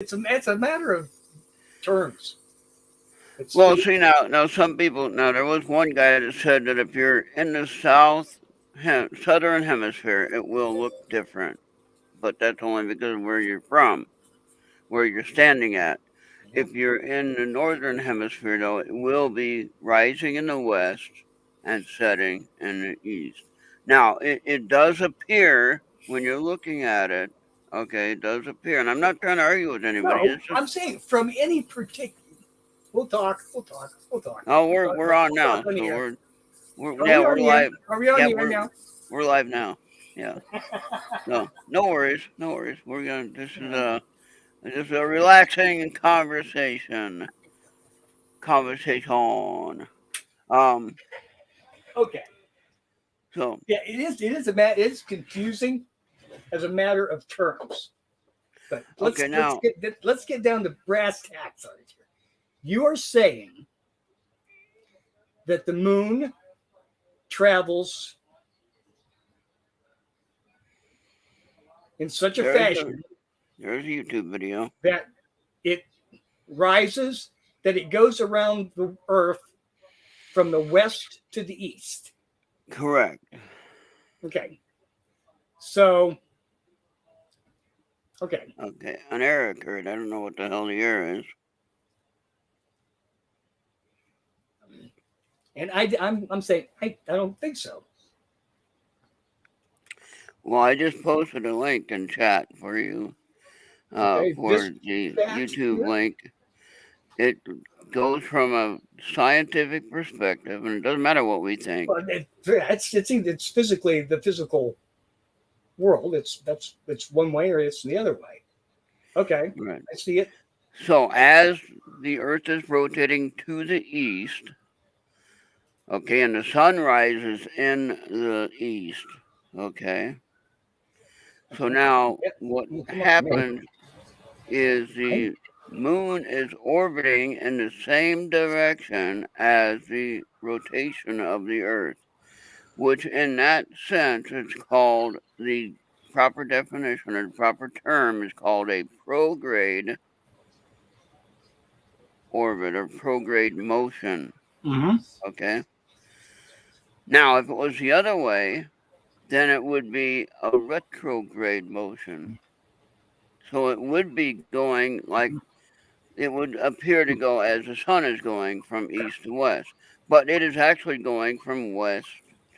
It's a matter of terms. Well, see now some people now there was one guy that said that if you're in the southern hemisphere, it will look different, but that's only because of where you're from, where you're standing at. If you're in the northern hemisphere, though, it will be rising in the west and setting in the east. Now, it does appear when you're looking at it, okay, it does appear, and I'm not trying to argue with anybody. No, It's just, I'm saying from any particular. We'll talk. We'll talk. We'll talk. oh, We'll talk, we're on we'll talk now, on the so air. we're Are yeah, we on we're the air? live. Are we on Yeah, the air now? we're live now. Yeah, no, no worries, no worries. We're gonna. This is a relaxing conversation. Um, Okay. so Yeah, it is. It is it's confusing as a matter of terms. But okay, now let's get down to brass tacks on it here. You are saying that the moon travels in such a there's fashion there's a YouTube video. that it rises, that it goes around the Earth from the west to the east. Correct. Okay. So, okay. Okay, an error occurred. I don't know what the hell the error is. And I'm saying I don't think so. Well, I just posted a link in chat for you Okay. for the YouTube link. It goes from a scientific perspective, and it doesn't matter what we think. Well, it's physically the physical world. It's one way or it's the other way. Okay, Right. I see it. So as the Earth is rotating to the east, okay, and the sun rises in the east, okay. So now what happens is the moon is orbiting in the same direction as the rotation of the Earth, which in that sense is called the proper definition or the proper term is called a prograde orbit or prograde motion. Mm-hmm. Okay. Now, if it was the other way, then it would be a retrograde motion. So it would be going like it would appear to go as the sun is going from east to west, but it is actually going from west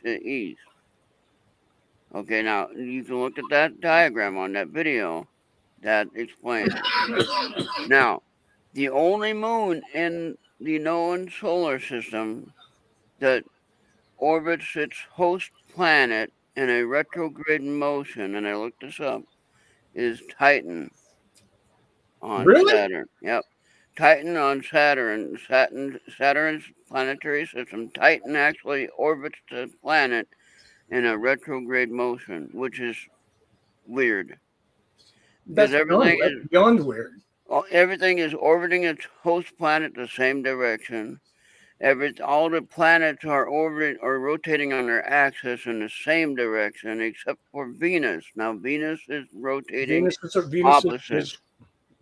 to east. Okay, now you can look at that diagram on that video that explains it. Now, the only moon in the known solar system that orbits its host planet in a retrograde motion, and I looked this up, is Titan on Really? Saturn. Yep. Titan on Saturn. Saturn's planetary system. Titan actually orbits the planet in a retrograde motion, which is weird because That's beyond weird. everything is orbiting its host planet the same direction. All the planets are orbiting or rotating on their axis in the same direction, except for Venus. Now Venus is rotating Venus opposite is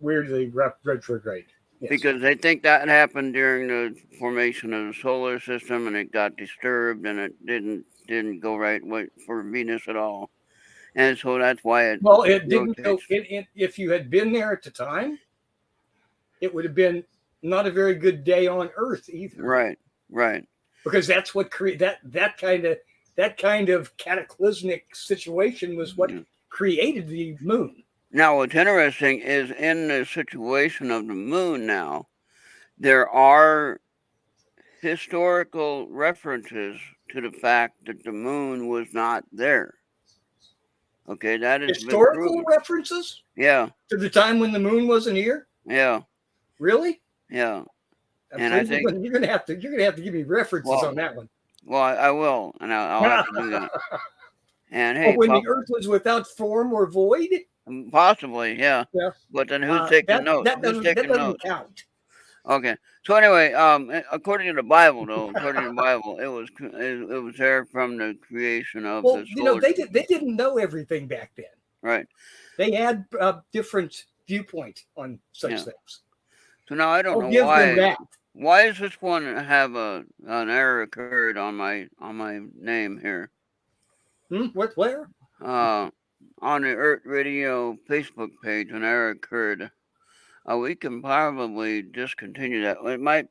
weirdly retrograde. Yes. because they think that happened during the formation of the solar system, and it got disturbed, and it didn't go right for Venus at all, and so that's why it it didn't go. If you had been there at the time, it would have been not a very good day on Earth either. Right. Because that's what that kind of cataclysmic situation was what created the moon. Now, what's interesting is in the situation of the moon now, there are historical references to the fact that the moon was not there. Okay, that is historical references. Yeah. To the time when the moon wasn't here. Yeah. Really? Yeah. And I think you're gonna have to give me references on that one. Well, I will, and I'll have to do that. And hey, when the Earth was without form or void. Possibly, yeah. But then who's taking notes? That doesn't count. Okay. So anyway, according to the Bible, it was there from the creation of the solar. They didn't know everything back then. Right. They had different viewpoint on such Yeah. things. So now I don't I'll know give them why. that. Why does this one have an error occurred on my name here? What? Where? On the Earth Radio Facebook page, an error occurred. We can probably discontinue that. It might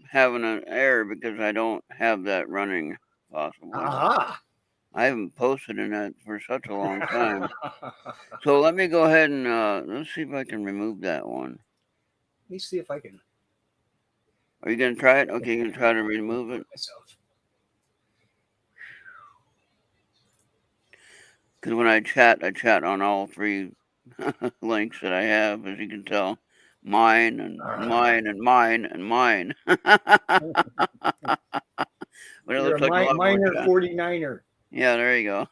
have an error because I don't have that running, possibly. Aha. I haven't posted in that for such a long time. So let me go ahead and let's see if I can remove that one. Let me see if I can. Are you going to try it? Okay, you can try to remove it. Myself. Because when I chat on all three links that I have, as you can tell. Mine and mine and mine and mine. But it You're looks like a lot more minor chat. 49er. Yeah, there you go.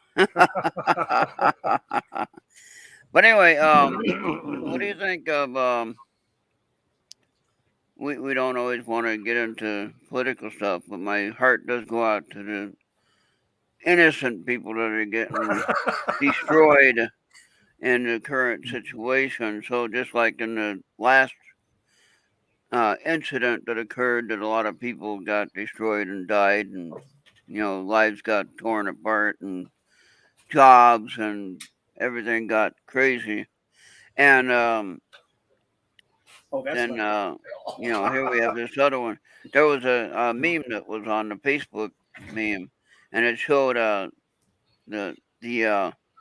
But anyway, what do you think of we don't always want to get into political stuff, but my heart does go out to the innocent people that are getting destroyed in the current situation. So just like in the last incident that occurred, that a lot of people got destroyed and died, and lives got torn apart, and jobs and everything got crazy. And then here we have this other one. There was a meme that was on the Facebook meme, and it showed a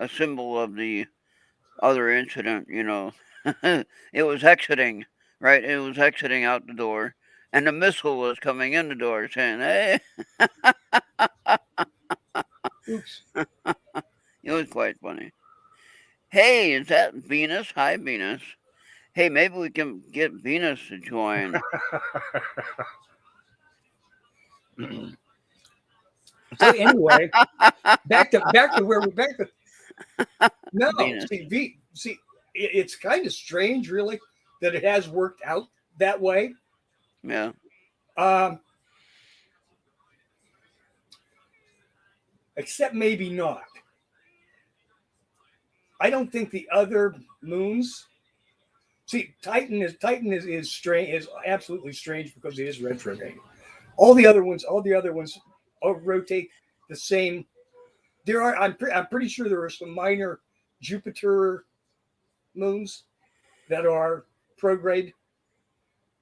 symbol of the other incident. It was exiting, right? It was exiting out the door, and the missile was coming in the door, saying, "Hey." Oops. It was quite funny. Hey, is that Venus? Hi, Venus. Hey, maybe we can get Venus to join. So anyway, back to where we're back to. No, Venus. see, it's kind of strange, really, that it has worked out that way. Yeah. Except maybe not. I don't think the other moons. See, Titan is strange. Is absolutely strange because it is retrograde. All the other ones rotate the same. There are. I'm pretty sure there are some minor Jupiter moons that are prograde,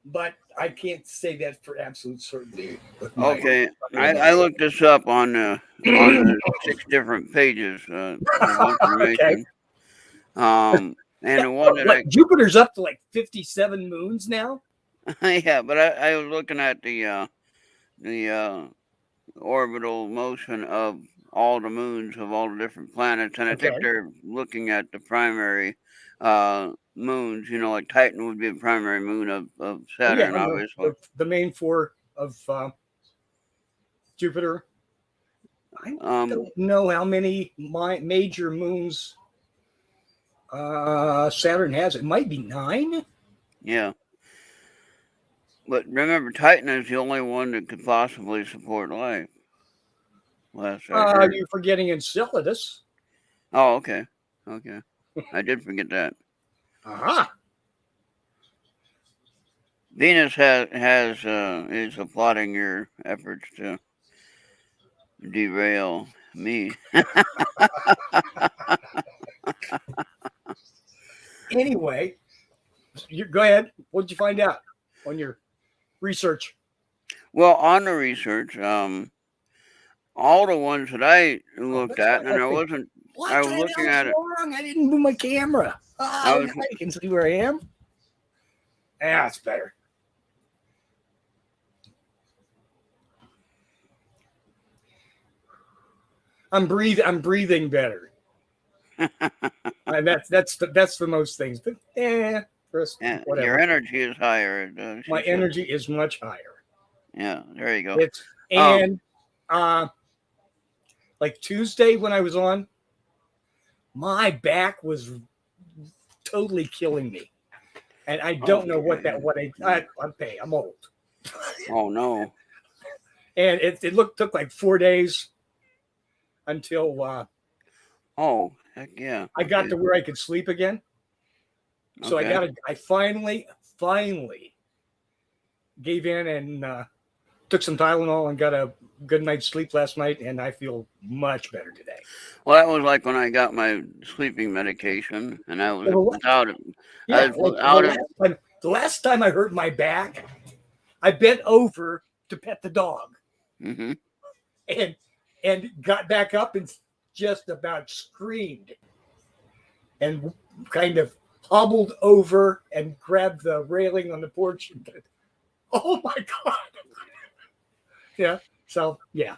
but I can't say that for absolute certainty. Okay, I looked this up on the 6 different pages of information. Okay. And the one that Jupiter's up to like 57 moons now. Yeah, but I was looking at the orbital motion of all the moons of all the different planets, and I think they're looking at the primary moons. Like Titan would be the primary moon of Saturn, obviously. The main 4 of Jupiter. I don't know how many major moons Saturn has. It might be 9. Yeah. But remember, Titan is the only one that could possibly support life. You're forgetting Enceladus. Oh, okay. Okay. I did forget that. Aha. Venus is applauding your efforts to derail me. Anyway, go ahead. What did you find out on your research? Well, on the research, all the ones that I looked at, and I was looking at it. I didn't move my camera. I can see where I am. Yeah, it's better. I'm breathing better. That's the most things. But whatever. Your energy is higher. My energy is much higher. Yeah, there you go. Like Tuesday when I was on, my back was totally killing me, and I don't know what I'm old. Oh no! And it took like 4 days until oh heck yeah! I got to where I could sleep again. So Okay. I finally gave in and took some Tylenol and got a good night's sleep last night, and I feel much better today. Well, that was like when I got my sleeping medication, and I was Well, without it. I yeah, was like without it. the last time I hurt my back, I bent over to pet the dog Hmm. and got back up and just about screamed and kind of hobbled over and grabbed the railing on the porch. And, oh my God. Yeah. So yeah.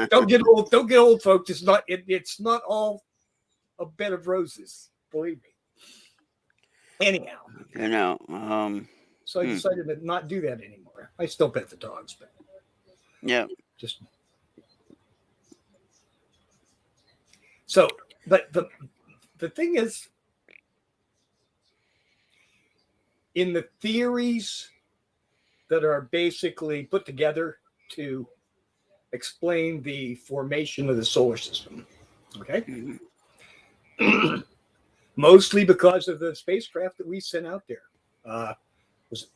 Don't get old. Don't get old, folks. It's not all a bed of roses. Believe me. Anyhow, Okay, now, so I decided to not do that anymore. I still pet the dogs, but yeah. just so. But the thing is, in the theories that are basically put together to explain the formation of the solar system, okay, mostly because of the spacecraft that we sent out there. Was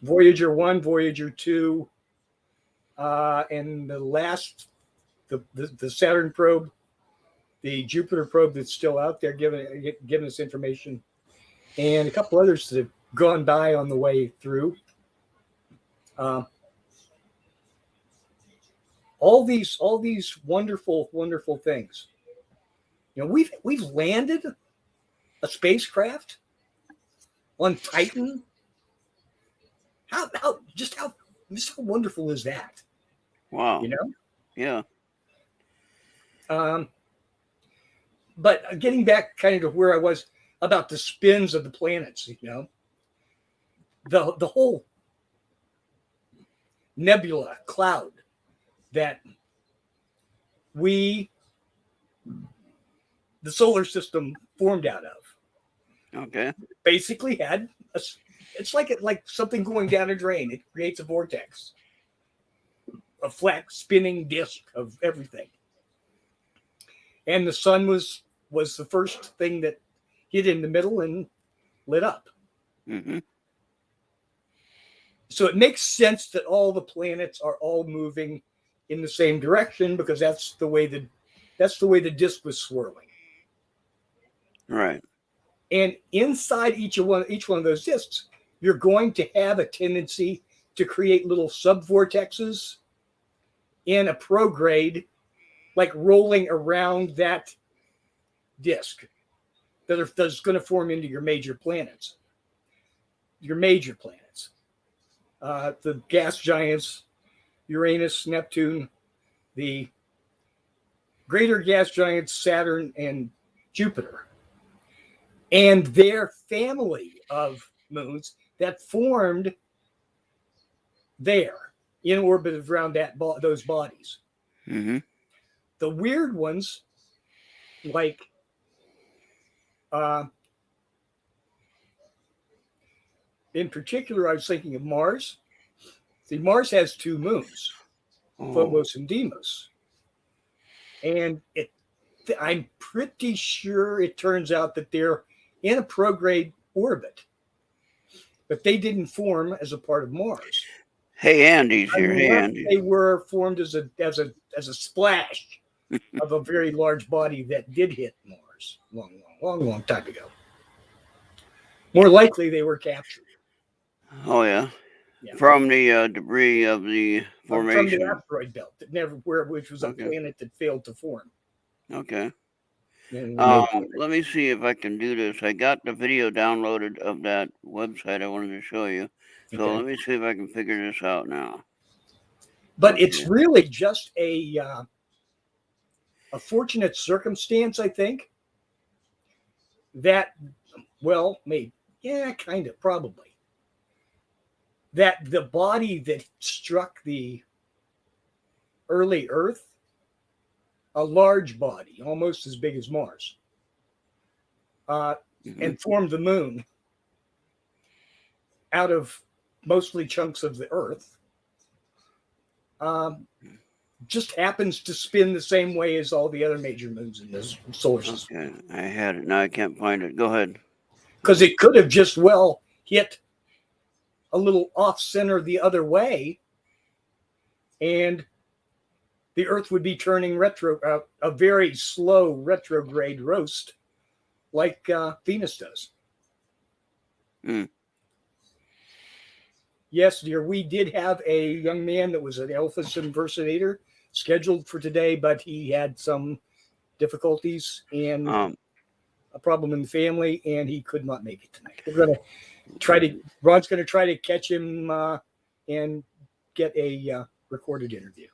Voyager 1, Voyager 2, and the last, the Saturn probe, the Jupiter probe that's still out there giving us information, and a couple others that have gone by on the way through. All these wonderful, wonderful things. You know, we've landed a spacecraft on Titan. How just how wonderful is that? Wow. You know. Yeah. But getting back kind of to where I was about the spins of the planets, you know, the whole nebula cloud that the solar system formed out of, Okay. basically had it's like something going down a drain. It creates a vortex, a flat spinning disk of everything. And the sun was the first thing that hit in the middle and lit up. Mm-hmm. So it makes sense that all the planets are all moving in the same direction because that's the way the disk was swirling. Right. And inside each one of those disks, you're going to have a tendency to create little subvortexes in a prograde, like rolling around that disk that's going to form into your major planets. The gas giants, Uranus, Neptune, the greater gas giants, Saturn and Jupiter, and their family of moons that formed there in orbit around those bodies. Mm-hmm. The weird ones, like in particular, I was thinking of Mars. See, Mars has two moons, Phobos and Deimos. And I'm pretty sure it turns out that they're in a prograde orbit, but they didn't form as a part of Mars. Hey, Andy's here. Hey, Andy. They were formed as a splash of a very large body that did hit Mars long time ago. More likely, they were captured. Oh yeah. From the debris of the formation. From the asteroid belt which was a planet that failed to form. Okay. Let me see if I can do this. I got the video downloaded of that website I wanted to show you. So let me see if I can figure this out now. But it's really just a fortunate circumstance, I think, that, well, maybe, yeah, kind of, probably, that the body that struck the early Earth, a large body, almost as big as Mars, and formed the moon out of mostly chunks of the Earth, just happens to spin the same way as all the other major moons in this solar system. Okay, I had it. Now I can't find it. Go ahead. Because it could have just well hit a little off center the other way, and the Earth would be turning a very slow retrograde roast like Venus does. Mm. Yes, dear, we did have a young man that was an Elvis impersonator scheduled for today, but he had some difficulties and a problem in the family, and he could not make it tonight. We're going to Ron's going to try to catch him and get a recorded interview.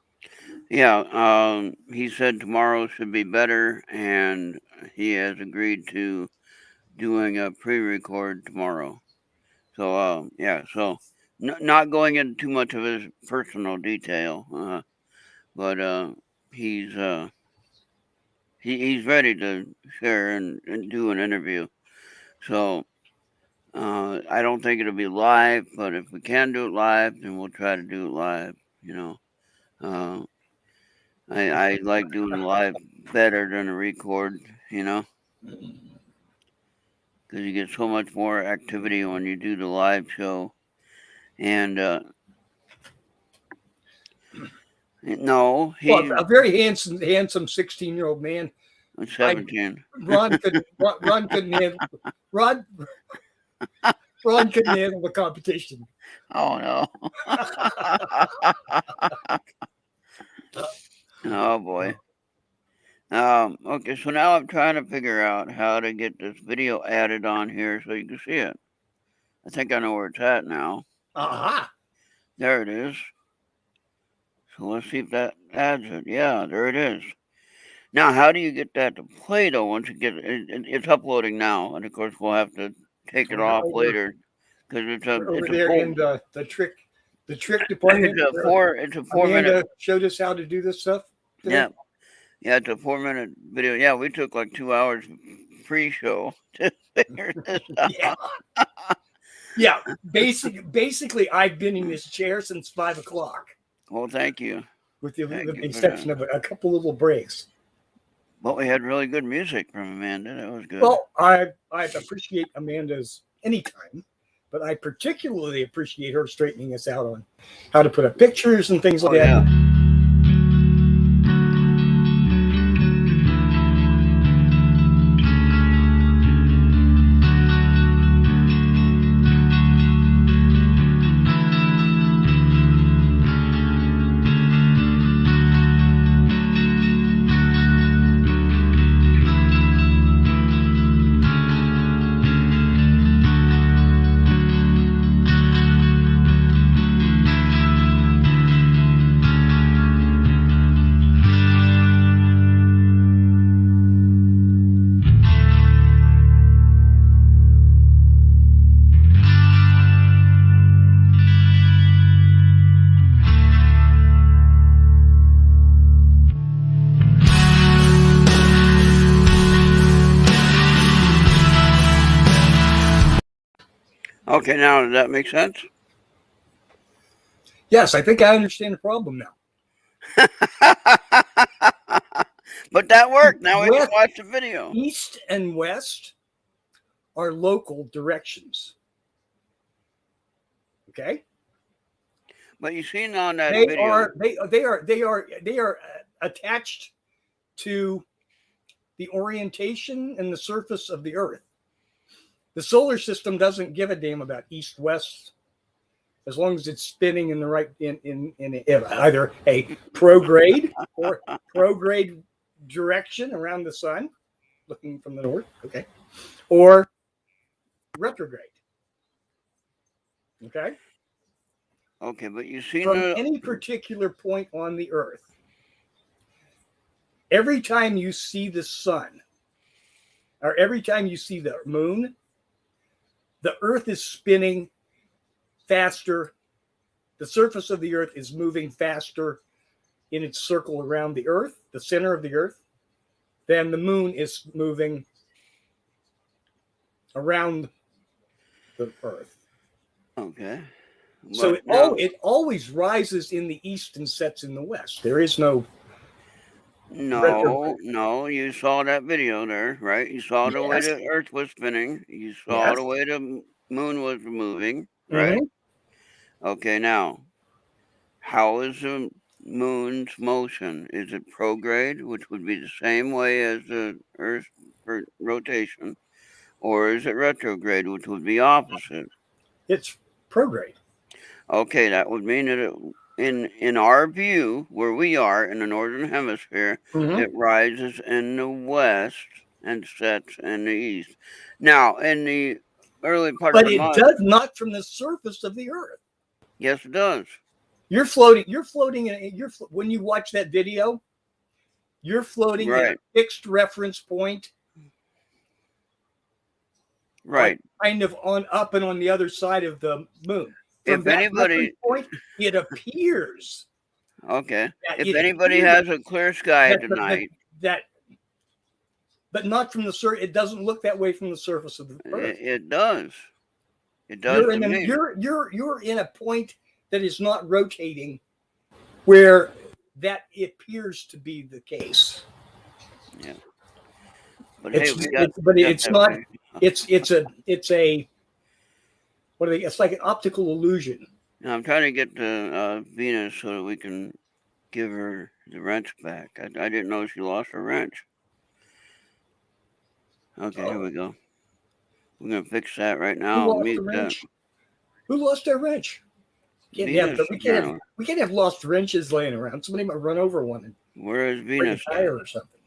Yeah, he said tomorrow should be better, and he has agreed to doing a pre-record tomorrow. So, so not going into too much of his personal detail, but he's ready to share and do an interview. So I don't think it'll be live, but if we can do it live, then we'll try to do it live. I like doing live better than a record, because you get so much more activity when you do the live show. And no, he's a very handsome 16-year-old man. 17. Ron couldn't handle the competition. Oh no. Oh boy. Okay, so now I'm trying to figure out how to get this video added on here so you can see it. I think I know where it's at now. Aha. There it is. So let's see if that adds it. Yeah, there it is. Now, how do you get that to play though? Once you get it, it's uploading now, and of course we'll have to take it off later because it's a in the trick department. It's a 4 minute. Showed us how to do this stuff today. Yeah, it's a 4 minute video. Yeah, we took like 2 hours pre-show to figure this out. Yeah. Basically, I've been in this chair since 5 o'clock. Well, thank you. With the exception of a couple little breaks. Well, we had really good music from Amanda. That was good. Well, I appreciate Amanda's anytime, but I particularly appreciate her straightening us out on how to put up pictures and things like that. Yeah. Okay, now does that make sense? Yes, I think I understand the problem now. But that worked. Now we can watch the video. East and west are local directions. Okay? But you seen on that video. They are attached to the orientation and the surface of the Earth. The solar system doesn't give a damn about east-west as long as it's spinning in the right in either a prograde or prograde direction around the sun, looking from the north, okay, or retrograde. Okay. Okay, but you see from any particular point on the Earth, every time you see the sun, or every time you see the moon, the Earth is spinning faster. The surface of the Earth is moving faster in its circle around the Earth, the center of the Earth, than the moon is moving around the Earth. Okay. So But it always rises in the east and sets in the west. There is no retrograde. no, you saw that video there, right? You saw the way Yes. the Earth was spinning. You saw Yes. the way the moon was moving, right? Mhm. Okay, now, how is the moon's motion? Is it prograde, which would be the same way as the Earth's rotation, or is it retrograde, which would be opposite? It's prograde. Okay, that would mean that in our view, where we are in the northern hemisphere, Mhm. it rises in the west and sets in the east. Now, in the early part of But the it month, does not from the surface of the earth. yes, it does. You're floating. You're floating in. When you watch that video, you're floating in a Right, fixed reference point, like right. kind of on up and on the other side of the moon. From If that reference anybody, point, it appears okay, that if it anybody appears has a clear sky that tonight, that but not from the surface. It doesn't look that way from the surface of the earth. it does. It does to me. You're in a point that is not rotating where that appears to be the case. Yeah. But hey, we got, It's that not. video. It's a what are they? It's like an optical illusion. Now, I'm trying to get to Venus so that we can give her the wrench back. I didn't know she lost her wrench. Okay, here we go. We're gonna fix that right Who now. lost Mute the that. wrench? Who lost their wrench? Venus, We can't have lost wrenches laying around. Somebody might run over one and where is break Venus? a tire or something.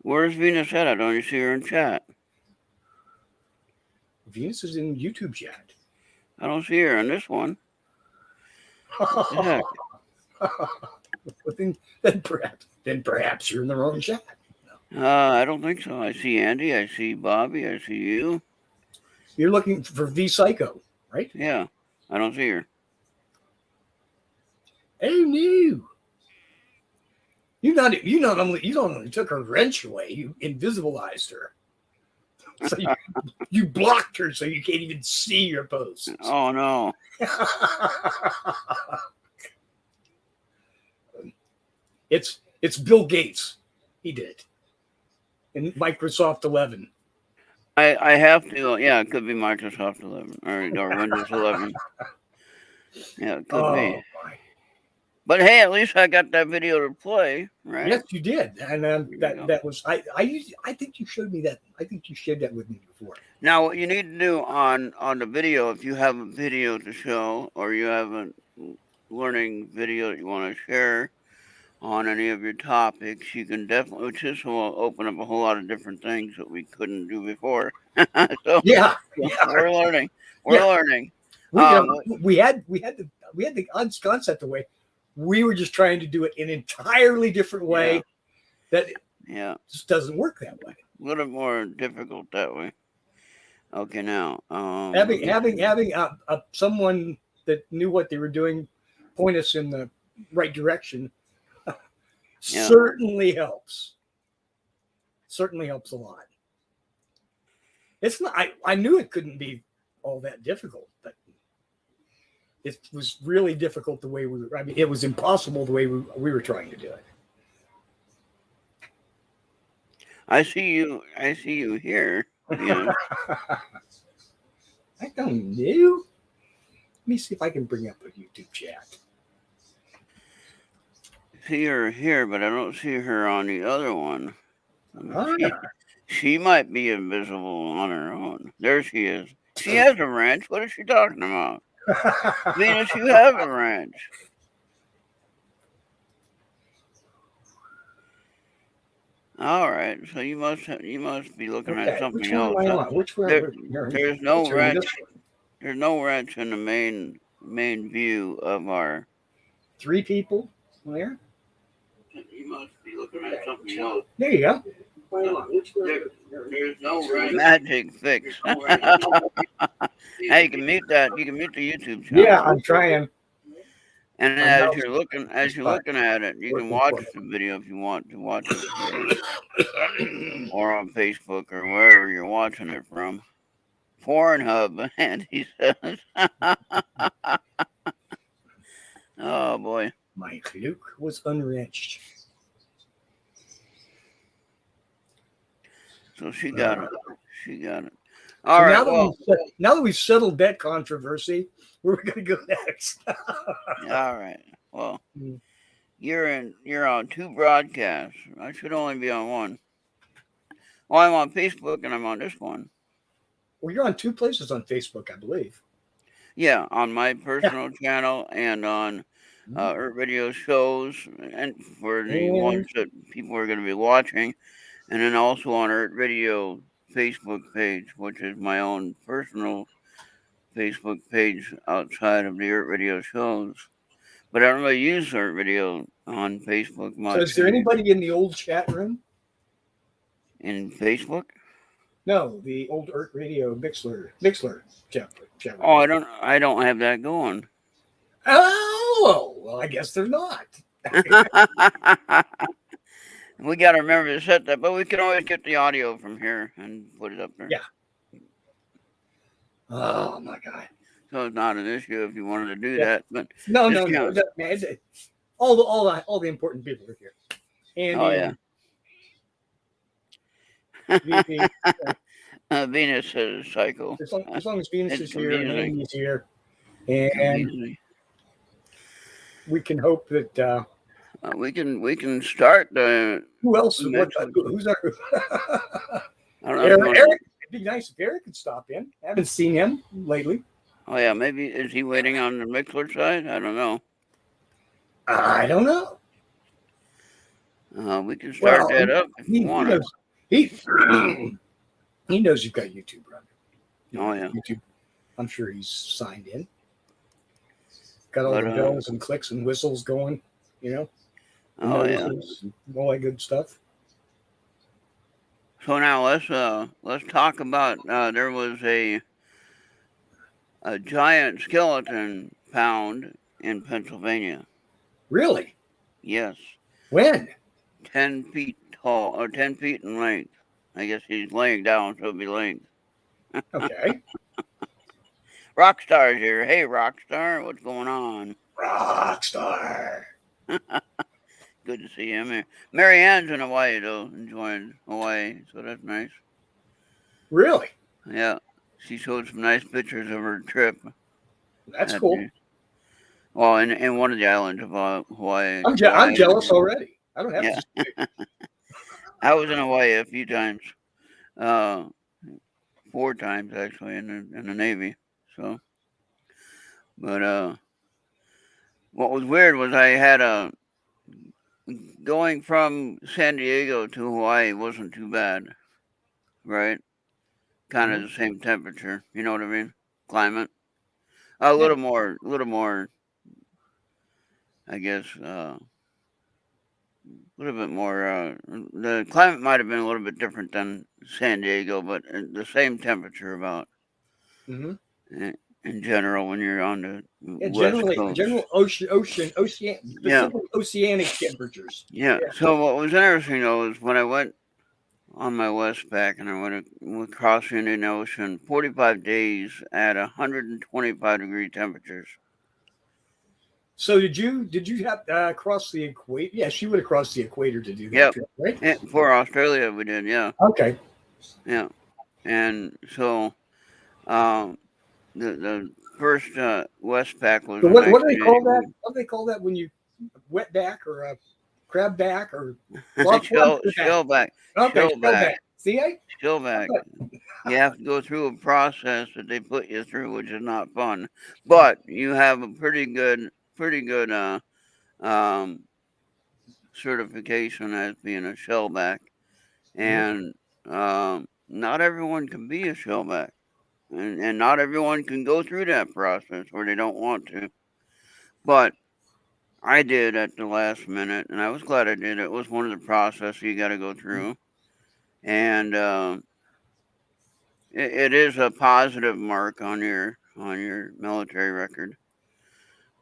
Where's Venus at? I don't even see her in chat. Venus is in YouTube chat. I don't see her in this one. What the heck? then perhaps you're in the wrong chat. I don't think so. I see Andy. I see Bobby. I see you. You're looking for V Psycho, right? Yeah, I don't see her. Oh no! You not only took her wrench away, you invisibilized her. So you blocked her so you can't even see your posts. Oh no! It's Bill Gates. He did it in Microsoft 11. I have to. Yeah, it could be Microsoft 11 or Windows 11. Yeah, it could be. My. But hey, at least I got that video to play, right? Yes, you did, and that was I think you showed me that. I think you shared that with me before. Now, what you need to do on the video, if you have a video to show or you have a learning video that you want to share on any of your topics, you can definitely, which this will open up a whole lot of different things that we couldn't do before. So Yeah, we're learning. We're learning. We had the concept away. We were just trying to do it in an entirely different way that just doesn't work that way. A little more difficult that way. Okay, now having someone that knew what they were doing point us in the right direction certainly helps. Certainly helps a lot. It's not. I knew it couldn't be all that difficult, but it was really difficult the way we were. I mean, it was impossible the way we were trying to do it. I see you here. Yeah. I don't know. Let me see if I can bring up a YouTube chat. See her here, but I don't see her on the other one. Oh, she might be invisible on her own. There she is. She has a wrench. What is she talking about? Venus, you have a wrench. All right, so you must be looking at something else. There's no wrench. There's no wrench in the main view of our. 3 people there. You must be looking at something else. There you go. There's no wrench. Magic fix. Hey, you can mute that. You can mute the YouTube channel. Yeah, I'm trying. And as you're looking at it, you can watch the video if you want to watch it, or on Facebook or wherever you're watching it from. Pornhub, and he says, "Oh boy." Mike Luke was unwrenched. So she Uh, got it. She got it. So All now right. that Well, now that we've settled that controversy, where are we going to go next? all right. Well, Mm. you're on 2 broadcasts. I should only be on 1. Well, I'm on Facebook and I'm on this one. Well, you're on 2 places on Facebook, I believe. Yeah, on my Yeah. personal channel and on Earth Radio shows, and for the And ones that people are going to be watching, and then also on Earth Radio Facebook page, which is my own personal Facebook page outside of the Earth Radio shows. But I don't really use Earth Radio on Facebook so, much. is there anybody in the old chat room? In Facebook? No, the old Earth Radio Mixler chat room. Oh, I don't have that going. Oh, well, I guess they're not. We got to remember to set that, but we can always get the audio from here and put it up there. Yeah. Oh my God. So it's not an issue if you wanted to do that. But No. counts. Man, all the important people are here. And Oh yeah. Venus is psycho. As long as Venus It's is here and confusing. Amy's here, and we can hope that we can start the. who else? Next Who's our? I don't know. if you wanna- Eric. It'd be nice if Eric could stop in. I haven't seen him lately. Oh yeah, maybe is he waiting on the Mixler side? I don't know. I don't know. We can start that up if He you want. knows. He knows you've got YouTube running. Oh yeah. YouTube. I'm sure he's signed in. Got all But, the bells and clicks and whistles going. You know. Oh yeah. and all that good stuff. So now let's talk about there was a giant skeleton found in Pennsylvania. Really? Yes, When? 10 feet tall or 10 feet in length. I guess he's laying down, so it'll be length. Okay. Rockstar's here. Hey, Rockstar, what's going on? Rockstar. Good to see him here. Mary Ann's in Hawaii though, enjoying Hawaii, so that's nice. Really? Yeah, she showed some nice pictures of her trip. That's cool. Well, in one of the islands of Hawaii. I'm jealous already. I don't have Yeah. to. I was in Hawaii a few times, 4 times actually in the Navy. So, but what was weird was I had going from San Diego to Hawaii wasn't too bad, right? Kind of the same temperature, you know what I mean? Climate, a little more, I guess. A little bit more. The climate might have been a little bit different than San Diego, but the same temperature about. Mm-hmm. In general, when you're on the General oceanic temperatures. Yeah. So what was interesting though is when I went on my Westpac and I went across the Indian Ocean, 45 days at 125-degree temperatures. So did you have to cross the equator? Yeah, she would have crossed the equator to do that, right? And for Australia, we did, yeah. Okay. Yeah, and so the first Westpac was. So what do they call that? What do they call that when you wet back or a crab back or shellback? Okay, shellback. See, Shellback. You have to go through a process that they put you through, which is not fun, but you have a pretty good certification as being a shellback, and not everyone can be a shellback, and not everyone can go through that process, or they don't want to. But I did at the last minute, and I was glad I did. It was one of the processes you got to go through, and it is a positive mark on your military record.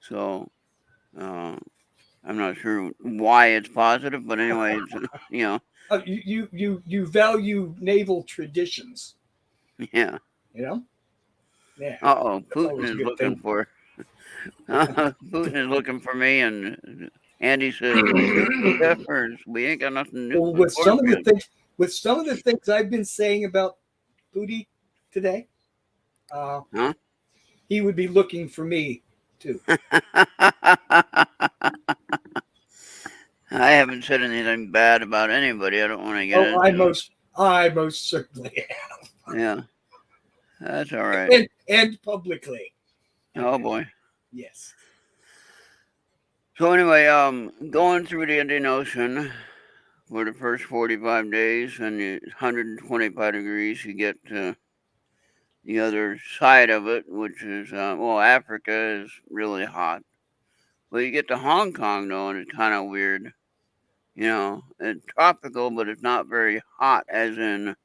So I'm not sure why it's positive, but anyway, you know. You value naval traditions. Yeah. You know. Yeah, Uh-oh, that's Putin always a is good looking thing. for Putin is looking for me, and Andy says, "Nuke Jeffers, we ain't got nothing to Well, nuke before him." with some of the things I've been saying about Booty today, Huh? he would be looking for me too. I haven't said anything bad about anybody. I don't want to get Oh, into it. I most certainly Yeah, that's all have, right. and publicly. Oh boy. Yes. So anyway, going through the Indian Ocean for the first 45 days, and 125 degrees, you get to the other side of it, which is well, Africa is really hot. Well, you get to Hong Kong though, and it's kind of weird. You know, it's tropical, but it's not very hot, as in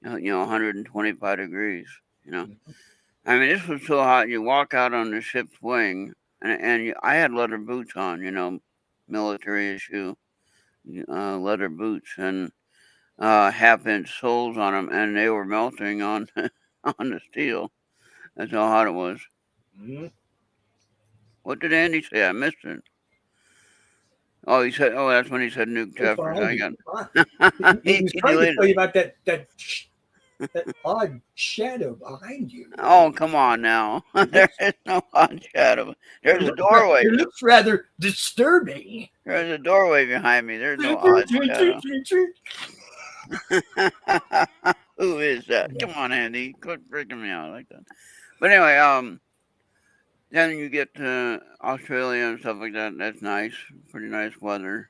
125 degrees. You know, I mean, this was so hot. You walk out on the ship's wing, and I had leather boots on. Military issue leather boots, and half-inch soles on them, and they were melting on on the steel. That's how hot it was. Mm-hmm. What did Andy say? I missed it. Oh, he said. Oh, that's when he said Nuke It's Jeffers. behind I you. got. He was He trying to deleted tell you it. about that odd shadow behind you. Oh, come on now. There is no odd shadow. There's a doorway. It looks rather disturbing. There's a doorway behind me. There's no odd shadow. Who is that? Come on, Andy. Quit freaking me out like that. But anyway, then you get to Australia and stuff like that. That's nice. Pretty nice weather.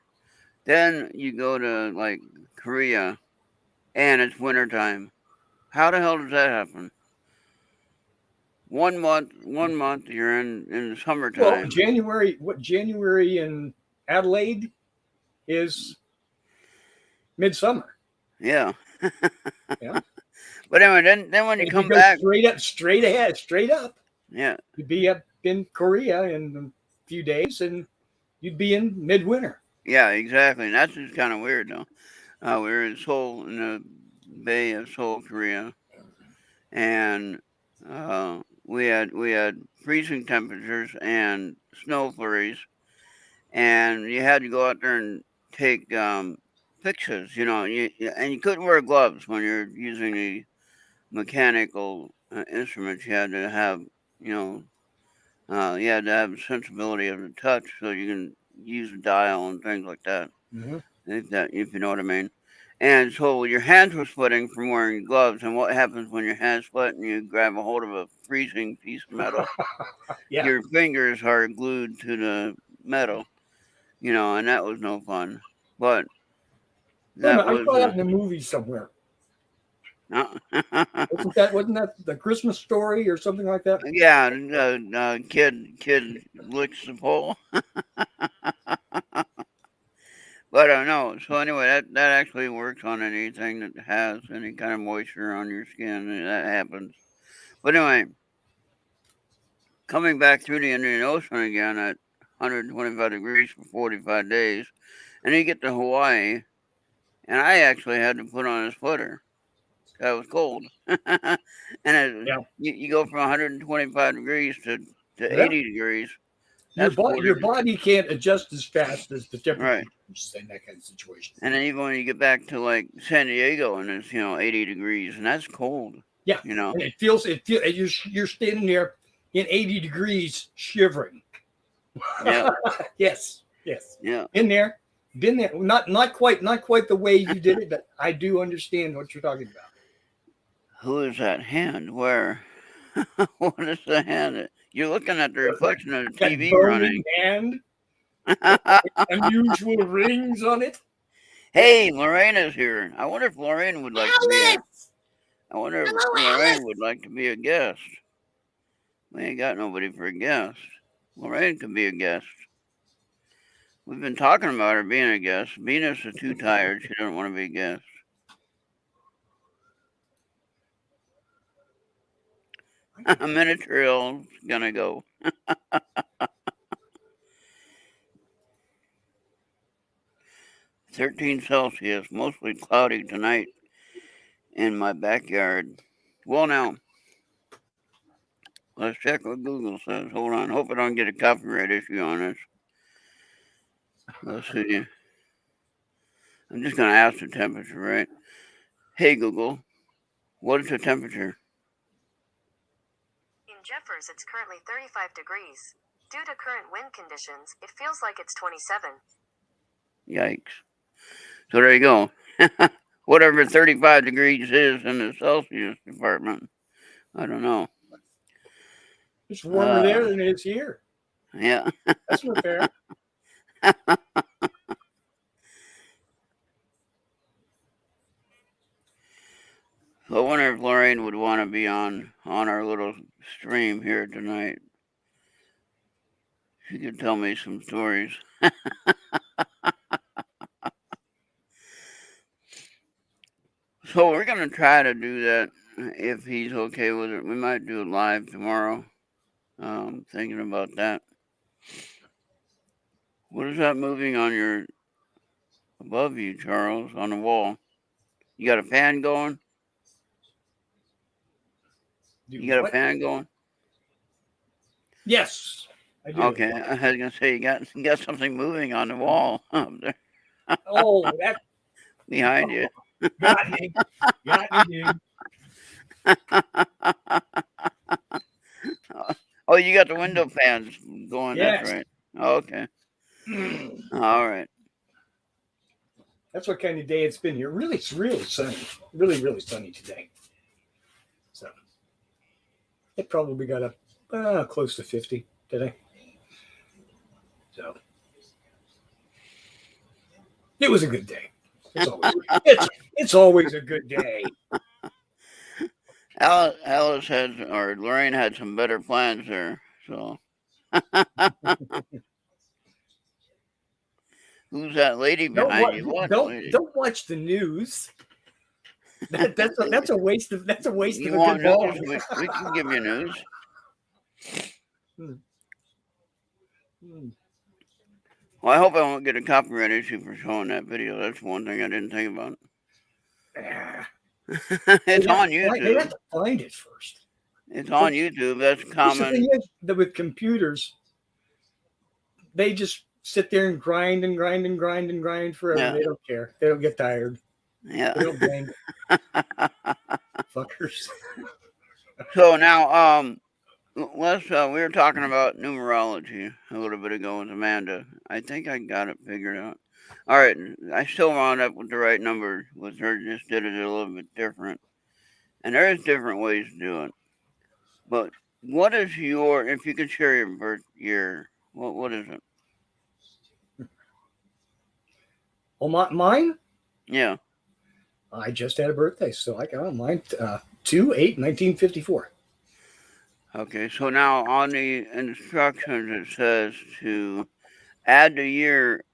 Then you go to like Korea and it's wintertime. How the hell does that happen? 1 month you're in the Well, summertime. January in Adelaide is midsummer. Yeah. Yeah. But anyway, then when you And if you come go back, straight ahead, straight up, yeah, you'd be up in Korea in a few days and you'd be in midwinter. yeah, exactly. And that's just kind of weird though. We were in Seoul, in the Bay of Seoul, Korea, and we had freezing temperatures and snow flurries, and you had to go out there and take pictures, and you couldn't wear gloves when you're using the mechanical instruments. You had to have, you know, you had to have sensibility of the touch so you can use a dial and things like that. Mm-hmm. If you know what I mean. And so your hands were sweating from wearing gloves. And what happens when your hands sweat and you grab a hold of a freezing piece of metal? Yeah. Your fingers are glued to the metal, and that was no fun. But that I was, saw that in a movie somewhere. Wasn't that the Christmas Story or something like that? yeah, kid licks the pole. But no. So anyway, that actually works on anything that has any kind of moisture on your skin. And that happens. But anyway, coming back through the Indian Ocean again at 125 degrees for 45 days, and you get to Hawaii, and I actually had to put on a sweater. That was cold. And Yeah. you go from 125 degrees to Yeah. 80 degrees. Your That's 40 body can't adjust as fast as the temperature right. in that kind of situation. And then even when you get back to like San Diego and it's 80 degrees, and that's cold. Yeah. And it feels you're standing there in 80 degrees shivering. Yeah. Yes. Yeah. Been there. Not quite the way you did it, but I do understand what you're talking about. Who is that hand? Where? What is the hand? You're looking at the reflection of the TV running. Hand, unusual rings on it. Hey, Lorena's here. I wonder if Lorraine would like to be a guest. We ain't got nobody for a guest. Lorraine could be a guest. We've been talking about her being a guest. Venus is too tired. She doesn't want to be a guest. Miniaturel's gonna go. 13 Celsius, mostly cloudy tonight in my backyard. Well, now, Let's check what Google says. Hold on. Hope I don't get a copyright issue on this. Let's see. I'm just going to ask the temperature, right? Hey, Google, what is the temperature? In Jeffers, it's currently 35 degrees. Due to current wind conditions, it feels like it's 27. Yikes. So there you go. Whatever 35 degrees is in the Celsius department. I don't know. It's warmer there than it is here. Yeah. That's not fair. So I wonder if Lorraine would want to be on our little stream here tonight. She could tell me some stories. So we're going to try to do that if he's okay with it. We might do it live tomorrow. Thinking about that. What is that moving on your above you, Charles, on the wall? You got a fan going? You got a fan going? Yes, I do. Okay, I was gonna say you got something moving on the wall up there Oh, that behind you. got me. Got me, dude. Oh, you got the window fans going. Yes. That's right. Okay. All right. That's what kind of day it's been here. Really, it's really sunny. Really, really sunny today. So it probably got up close to 50 today. So it was a good day. It's always a good day. Alice or Lorraine had some better plans there. So who's that lady behind you? Don't watch the news. That's a waste of You a want good ball. news? We can give you news. Well, I hope I won't get a copyright issue for showing that video. That's one thing I didn't think about. It's on YouTube. They have to find it first. It's on YouTube. That's common. The thing is that with computers, they just sit there and grind and grind and grind and grind forever. Yeah. They don't care. They don't get tired. Yeah. They don't blink. Fuckers. So now, let's. We were talking about numerology a little bit ago with Amanda. I think I got it figured out. All right, I still wound up with the right number. With her, just did it a little bit different. And there is different ways to do it. But what is your? If you could share your birth year, what is it? Oh, mine? Yeah. I just had a birthday, so I got mine. 2/8/1954. Okay, so now on the instructions it says to add the year,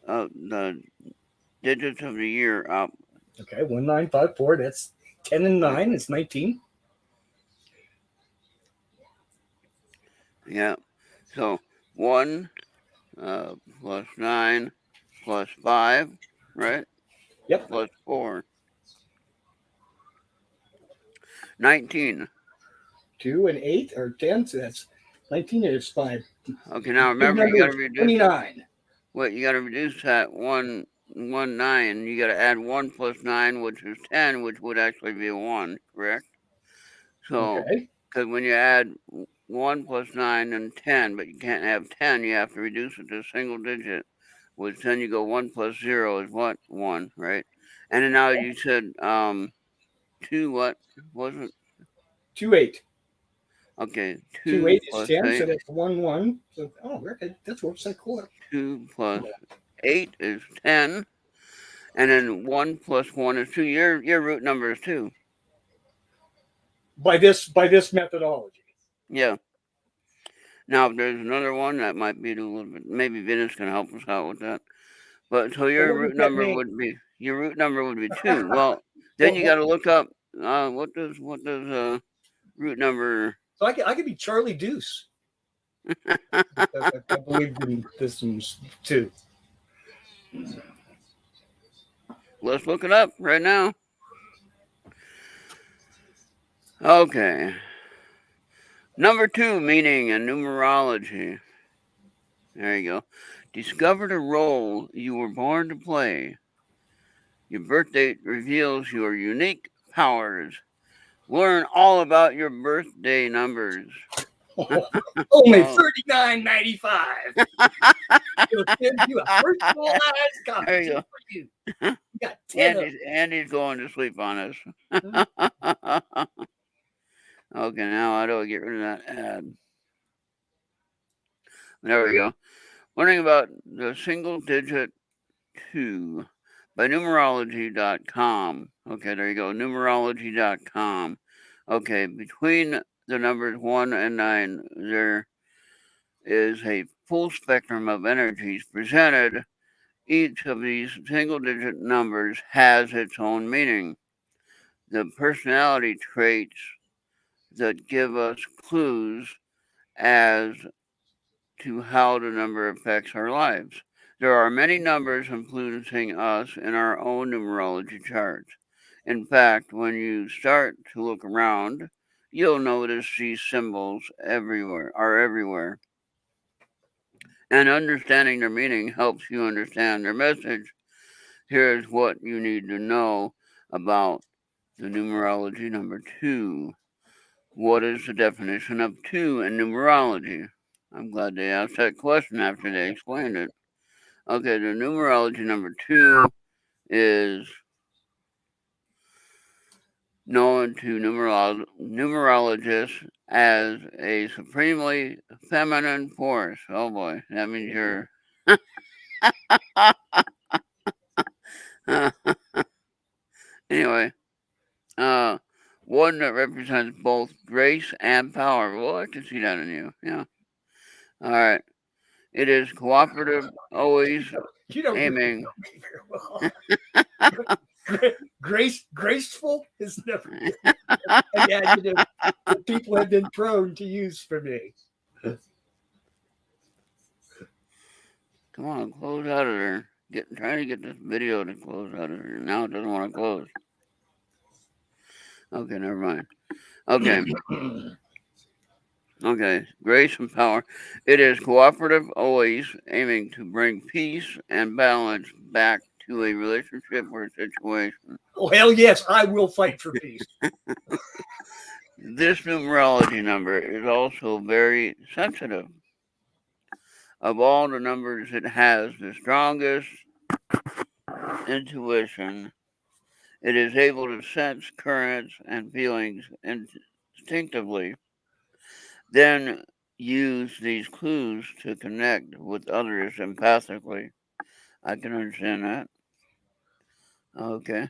the digits of the year up. Okay, 1954. That's 10 and 9. It's 19. Yeah. So 1 plus 9 plus 5, right? Yep. Plus 4. 19. 2 and 8 are 10, so that's 19 and it's 5. Okay, now remember you gotta reduce 29. Wait, you gotta reduce that 1 9. You gotta add 1 plus 9, which is 10, which would actually be a 1, correct? So because when you add 1 plus 9 and 10, but you can't have 10, you have to reduce it to a single digit, which then you go 1 plus 0 is what? 1, right? And then now you said 2 what was it? 2/8. Okay, 2/8 is 10, 8. So that's 1 1. So, that's works like cool. 2 plus 8 is 10, and then 1 plus 1 is 2. Your root number is 2. By this methodology. Yeah. Now, if there's another one, that might be a little bit. Maybe Venus can help us out with that. But so your root number would be 2. Well, then you got to look up what does root number. So I could be Charlie Deuce. I believe in this one's 2. Let's look it up right now. Okay. Number 2, meaning and numerology. There you go. Discover the role you were born to play. Your birth date reveals your unique powers. Learn all about your birthday numbers. Only Oh, $39.95. It'll send you a personalized copy there you just go. for you. You got 10 of Andy's going to sleep on us. them. Okay, now how do I get rid of that ad? There we go. Learning about the single digit 2 by numerology.com. Okay, there you go. Numerology.com. Okay, between the numbers 1 and 9, there is a full spectrum of energies presented. Each of these single digit numbers has its own meaning. The personality traits that give us clues as to how the number affects our lives. There are many numbers influencing us in our own numerology charts. In fact, when you start to look around, you'll notice these symbols everywhere. And understanding their meaning helps you understand their message. Here's what you need to know about the numerology number 2. What is the definition of 2 in numerology? I'm glad they asked that question after they explained it. Okay, the numerology number 2 is known to numerologists as a supremely feminine force. Oh boy, that means you're. Anyway, one that represents both grace and power. Well, I can see that in you. Yeah. All right. It is cooperative, always You don't really aiming. know me very well. Graceful is never been an adjective that people have been prone to use for me. Come on, close out of there. Trying to get this video to close out of there. Now it doesn't want to close. Okay, never mind. Okay. Okay, grace and power. It is cooperative, always aiming to bring peace and balance back to a relationship or situation. Oh, hell yes, I will fight for peace. This numerology number is also very sensitive. Of all the numbers, it has the strongest intuition. It is able to sense currents and feelings instinctively, then use these clues to connect with others empathically. I can understand that. Okay.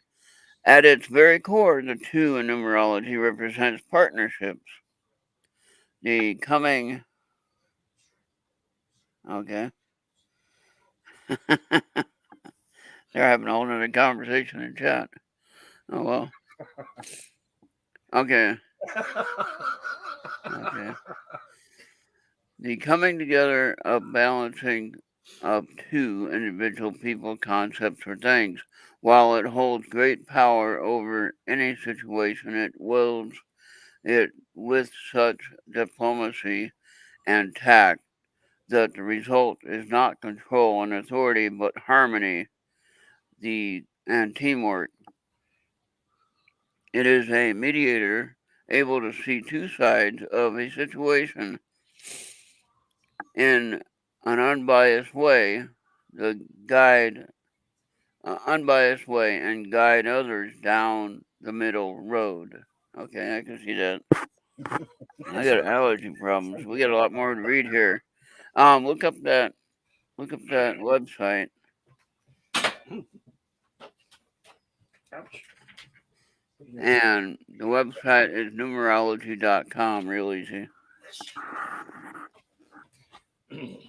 At its very core, the 2 in numerology represents partnerships. The coming. Okay. They're having a whole other conversation in chat. Oh, well. Okay. Okay. The coming together of balancing of 2 individual people, concepts, or things. While it holds great power over any situation, it wields it with such diplomacy and tact that the result is not control and authority, but harmony and teamwork. It is a mediator able to see 2 sides of a situation in an unbiased way, unbiased way, and guide others down the middle road. Okay, I can see that. I got allergy problems. We got a lot more to read here. Look up that website. And the website is numerology.com, real easy.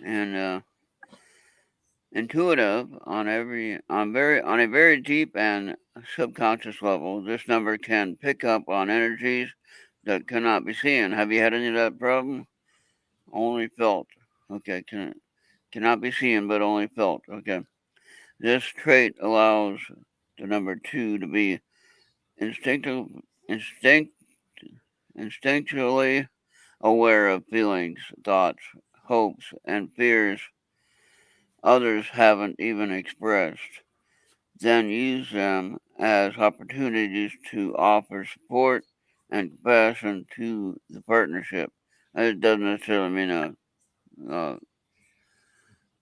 And intuitive on a very deep and subconscious level, this number can pick up on energies that cannot be seen. Have you had any of that problem? Only felt. Okay, cannot be seen but only felt. Okay. This trait allows the number 2 to be instinctually aware of feelings, thoughts, hopes, and fears others haven't even expressed, then use them as opportunities to offer support and compassion to the partnership. It doesn't necessarily mean a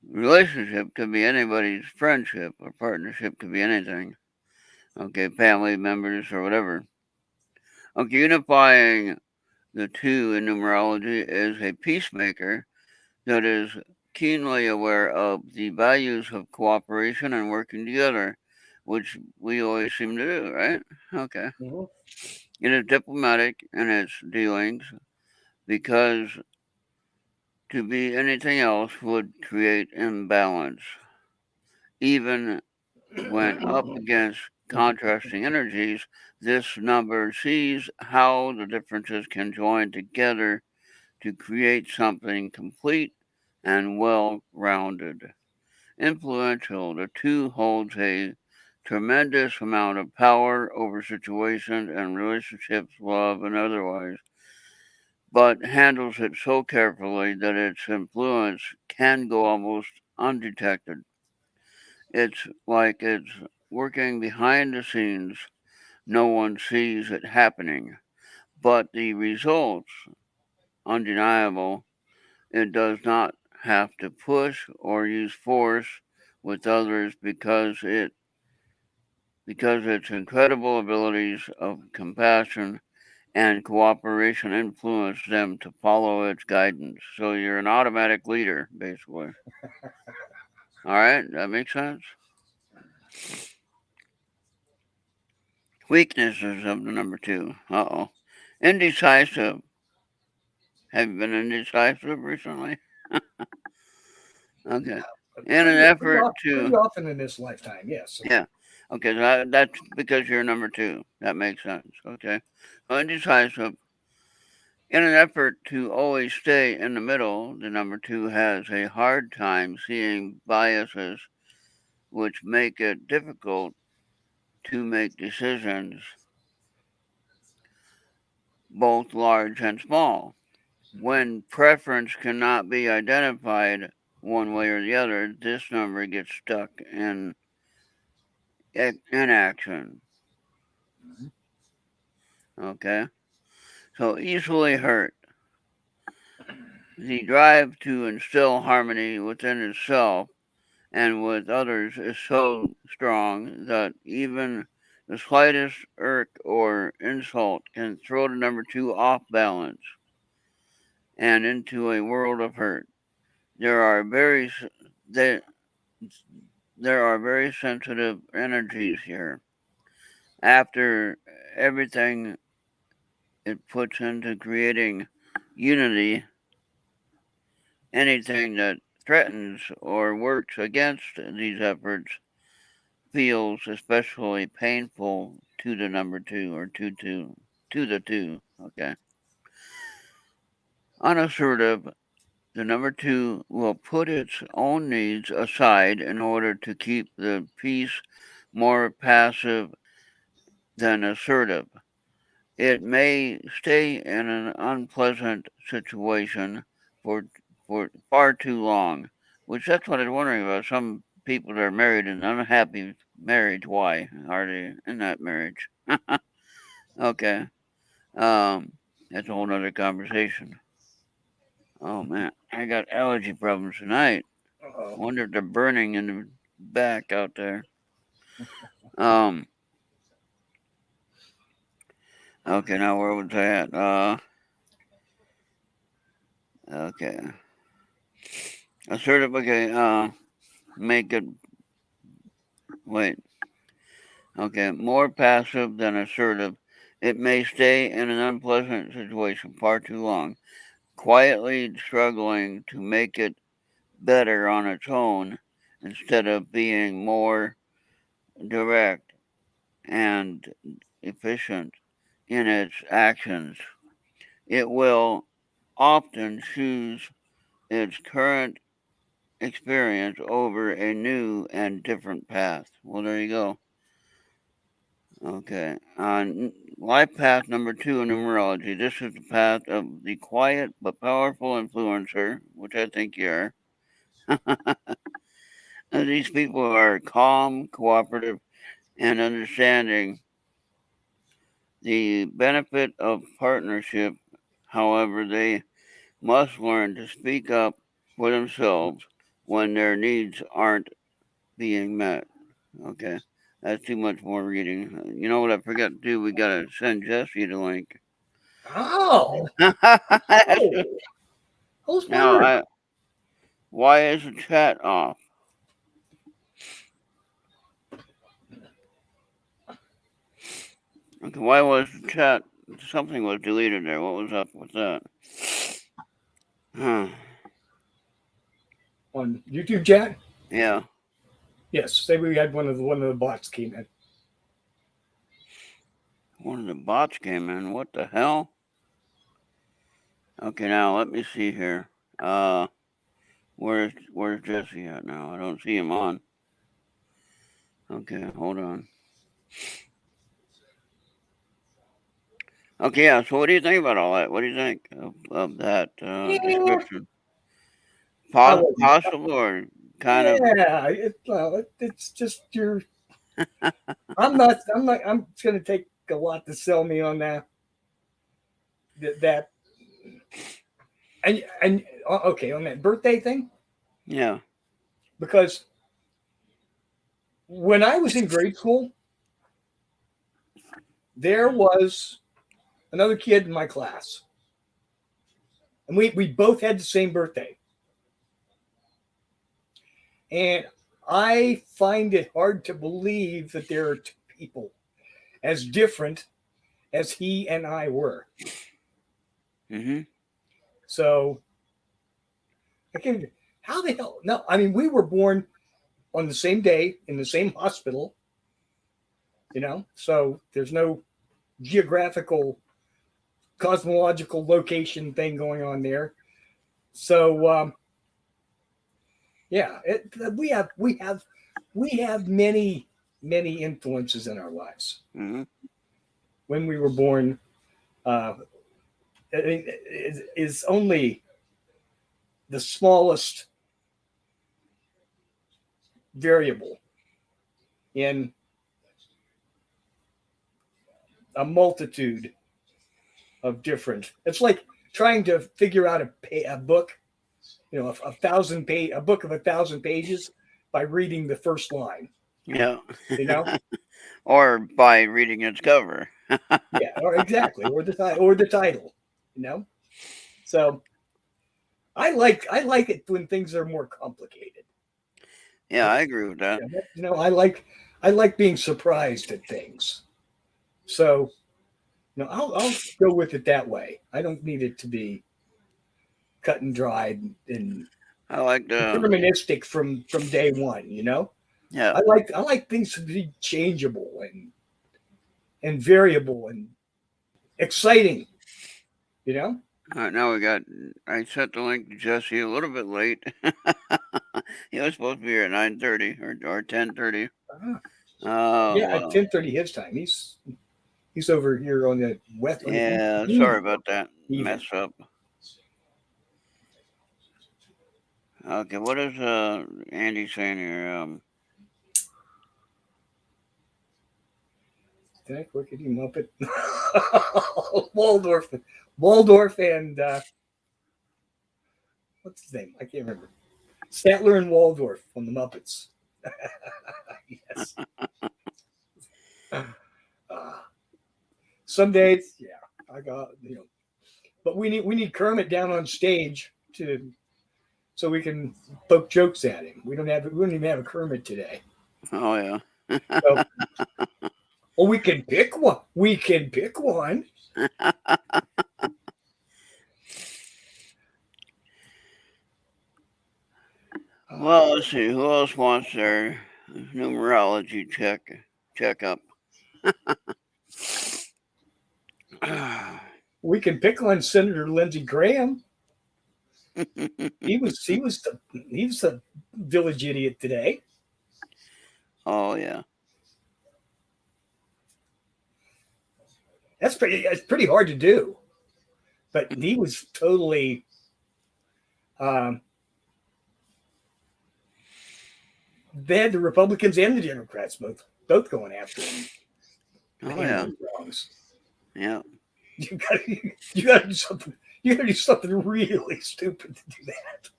relationship, could be anybody's friendship, or partnership could be anything. Okay, family members or whatever. Okay, unifying the two in numerology is a peacemaker that is keenly aware of the values of cooperation and working together, which we always seem to do, right? Okay. Mhm. It is diplomatic in its dealings because to be anything else would create imbalance. Even when up against contrasting energies, this number sees how the differences can join together to create something complete and well rounded. Influential, the two holds a tremendous amount of power over situations and relationships, love and otherwise, but handles it so carefully that its influence can go almost undetected. It's like it's working behind the scenes. No one sees it happening, but the results undeniable. It does not have to push or use force with others because its incredible abilities of compassion and cooperation influence them to follow its guidance. So you're an automatic leader, basically. All right, that makes sense. Weaknesses of the number two. Indecisive. Have you been indecisive recently? Okay. In an effort Pretty to, often in this lifetime, yes. yeah. Okay, so that's because you're number two. That makes sense. Okay. So indecisive. In an effort to always stay in the middle, the number two has a hard time seeing biases which make it difficult to make decisions, both large and small. When preference cannot be identified one way or the other, this number gets stuck in inaction. Okay? So easily hurt. The drive to instill harmony within itself and with others is so strong that even the slightest irk or insult can throw the number two off balance and into a world of hurt. There are very there, there are very sensitive energies here. After everything it puts into creating unity, anything that threatens or works against these efforts feels especially painful to the number two or to the two. Okay. Unassertive, the number two will put its own needs aside in order to keep the peace, more passive than assertive. It may stay in an unpleasant situation for far too long, which that's what I was wondering about. Some people that are married in an unhappy marriage, why are they in that marriage? Okay, that's a whole nother conversation. Oh man, I got allergy problems tonight. Uh-oh. Wonder if they're burning in the back out there. Um, okay, now where was I at? Okay. Assertive, okay, make it, wait, okay, more passive than assertive. It may stay in an unpleasant situation far too long, quietly struggling to make it better on its own instead of being more direct and efficient in its actions. It will often choose its current experience over a new and different path. Well, there you go. Okay. On life path number 2 in numerology, this is the path of the quiet but powerful influencer, which I think you are. And these people are calm, cooperative, and understanding the benefit of partnership. However, they must learn to speak up for themselves when their needs aren't being met. Okay. That's too much more reading. You know what I forgot to do? We gotta send Jesse the link. Oh, now, I was wondering. why is the chat off? Okay, why was the chat? Something was deleted there. What was up with that? Huh. On YouTube chat? Yeah. Yes, say we had one of the bots came in. One of the bots came in. What the hell? Okay, now let me see here. Where's Jesse at now? I don't see him on. Okay, hold on. Okay, yeah. So, what do you think about all that? What do you think of that description? Possible or kind of? Yeah, it's just your. I'm not. I'm going to take a lot to sell me on that. That and okay, on that birthday thing, Yeah. because when I was in grade school, there was another kid in my class, and we both had the same birthday, and I find it hard to believe that there are two people as different as he and I were. Mm-hmm. So I can. How the hell? No, I mean we were born on the same day in the same hospital. So there's no geographical, cosmological location thing going on there. So yeah, we have many influences in our lives. Mm-hmm. When we were born, uh, is only the smallest variable in a multitude of different. It's like trying to figure out a book, a book of 1,000 pages by reading the first line. Yeah. You know, Or by reading its cover. yeah, or exactly, or the title. You know, so I like it when things are more complicated. Yeah, I agree with that. I like being surprised at things. So I'll go with it that way. I don't need it to be cut and dried and I like the deterministic from day one. yeah. I like things to be changeable and variable and exciting. You know. All right, now I sent the link to Jesse a little bit late. He was supposed to be here at 9:30 or 10:30. Oh Yeah, at well. 10:30 his time. He's over here on the west. Yeah, sorry about that Even. mess up. Okay, what is Andy saying here? Wickedy Muppet. Waldorf and what's his name? I can't remember. Statler and Waldorf on the Muppets. Yes. Some days, yeah, I got but we need Kermit down on stage so we can poke jokes at him. We don't even have a Kermit today. Oh yeah. So, well, we can pick one. We can pick one. Well, let's see. Who else wants their numerology checkup? We can pick on Senator Lindsey Graham. He was the village idiot today. Oh yeah. It's pretty hard to do. But he was totally they had the Republicans and the Democrats both going after him. Oh yeah. Wrongs. Yeah. You gotta do something. You gotta do something really stupid to do that.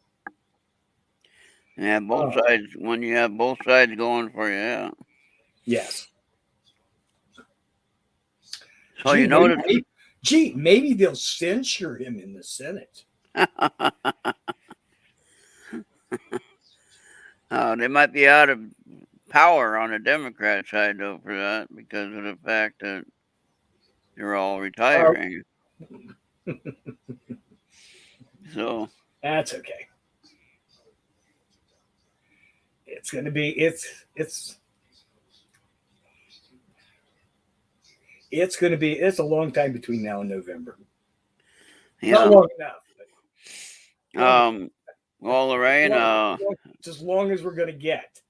Yeah, both sides. When you have both sides going for you, yeah. Yes. So you notice. Maybe they'll censure him in the Senate. They might be out of power on the Democrat side, though, for that because of the fact that they're all retiring. So that's okay. It's going to be it's a long time between now and November. yeah. Not long enough. Well, Lorraine, it's as long as we're going to get.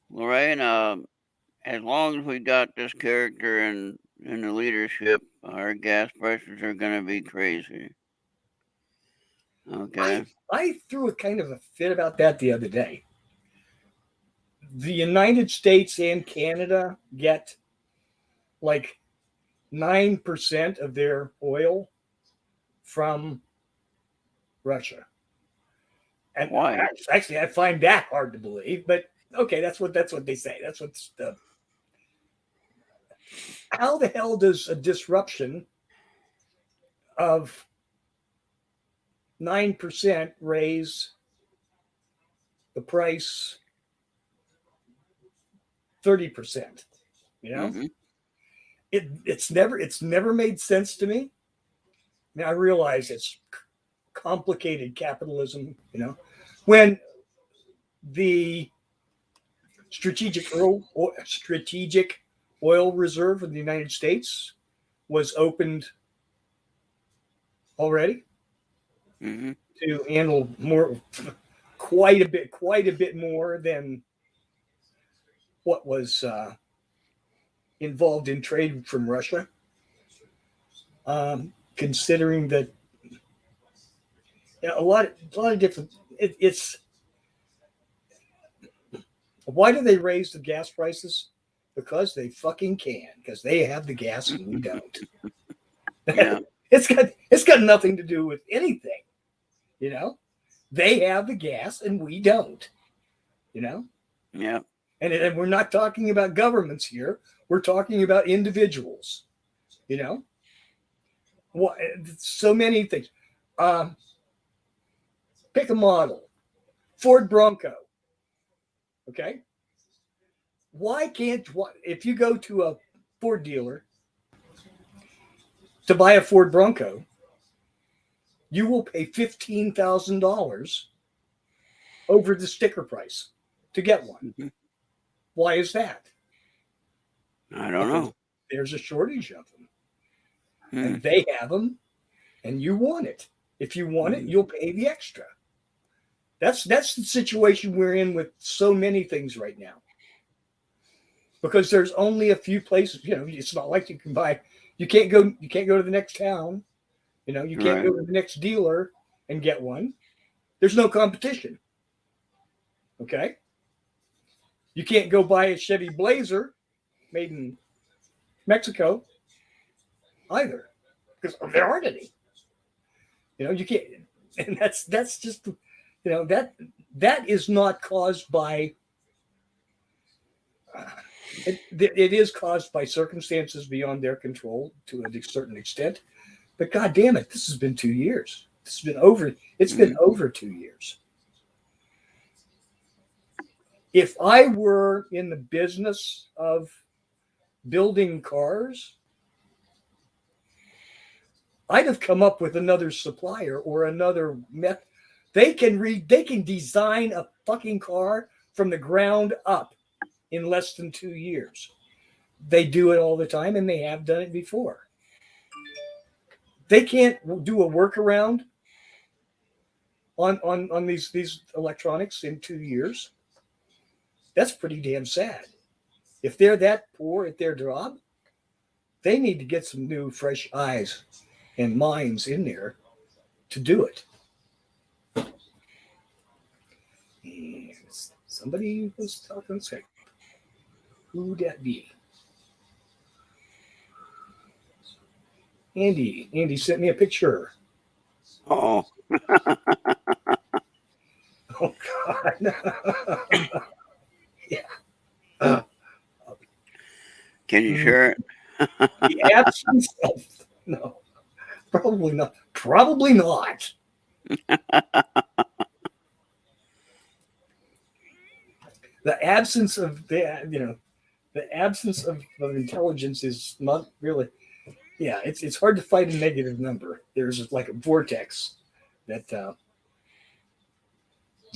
Lorraine, as long as we got this character in the leadership, our gas prices are going to be crazy. Okay. I threw a kind of a fit about that the other day. The United States and Canada get like 9% of their oil from Russia. And why? Actually, I find that hard to believe, but okay, that's what they say. That's what's the. How the hell does a disruption of 9% raise the price 30%? You know, Mm-hmm. It's never made sense to me. I mean, I realize it's complicated capitalism. You know, when the strategic oil reserve of the United States was opened already Mm-hmm. to handle quite a bit more than what was involved in trade from Russia. Considering that a lot of different, it's why do they raise the gas prices? Because they fucking can. Because they have the gas and we don't. Yeah. It's got nothing to do with anything. You know, they have the gas and we don't. You know. Yeah. And we're not talking about governments here. We're talking about individuals. You know. So many things. Pick a model. Ford Bronco. Okay. Why can't, if you go to a Ford dealer to buy a Ford Bronco, you will pay $15,000 over the sticker price to get one. Mm-hmm. Why is that? I don't know. There's a shortage of them. Hmm. And they have them, and you want it. If you want it, you'll pay the extra. That's the situation we're in with so many things right now. Because there's only a few places, you know, it's not like you can't go to the next town, you know, you can't go to the next dealer and get one. There's no competition. Okay. You can't go buy a Chevy Blazer made in Mexico either, because there aren't any. You know, you can't, and that's just, you know, that is not caused by. It is caused by circumstances beyond their control to a certain extent, but God damn it, this has been 2 years. It's been over 2 years. If I were in the business of building cars, I'd have come up with another supplier or another method. They can design a fucking car from the ground up in less than 2 years. They do it all the time, and they have done it before. They can't do a workaround on these electronics in 2 years. That's pretty damn sad. If they're that poor at their job, they need to get some new, fresh eyes and minds in there to do it. And somebody was talking, say, who that be? Andy. Andy sent me a picture. Oh, Oh God. Yeah. can you share it? The absence of no, probably not. Probably not. The absence of the absence of intelligence is not really. Yeah, it's hard to fight a negative number. There's like a vortex that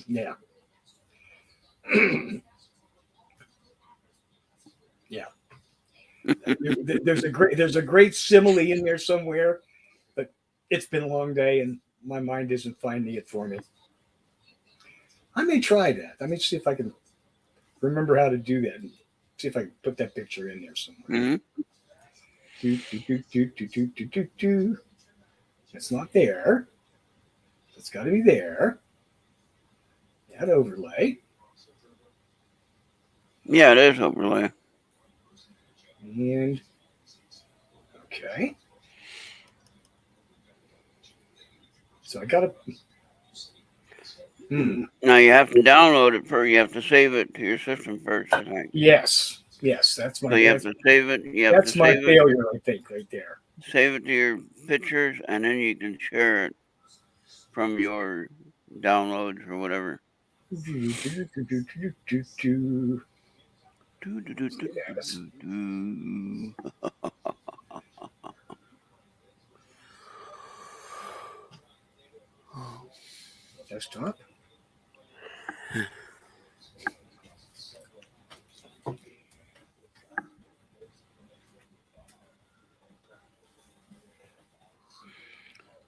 yeah. Yeah. There's a great simile in there somewhere, but it's been a long day and my mind isn't finding it for me. I may try that. I may see if I can remember how to do that. And see if I can put that picture in there somewhere. Do. It's not there. It's got to be there. That overlay. Yeah, it is overlay. And okay. So I got to. Now you have to download it first. You have to save it to your system first, I think. Yes, that's my. So you have to save it. That's my failure, I think, right there. Save it to your pictures, and then you can share it from your downloads or whatever. Desktop.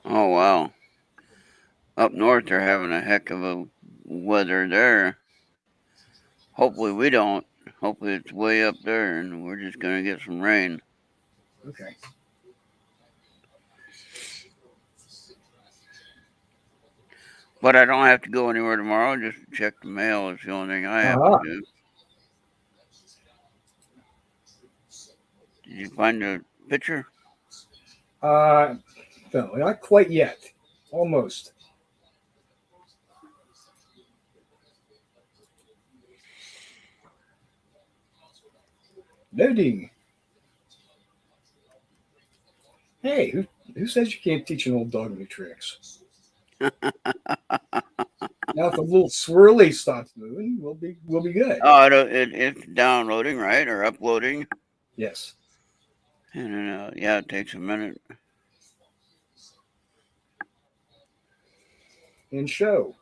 Oh wow! Up north, they're having a heck of a weather there. Hopefully, we don't. Hopefully, it's way up there, and we're just gonna get some rain. Okay. But I don't have to go anywhere tomorrow. Just check the mail is the only thing I have to do. Did you find the picture? No, not quite yet. Almost. Loading. Hey, who says you can't teach an old dog new tricks? Now, if the little swirly stops moving, we'll be good. Oh, it's downloading, right, or uploading? Yes. And yeah, it takes a minute. And show.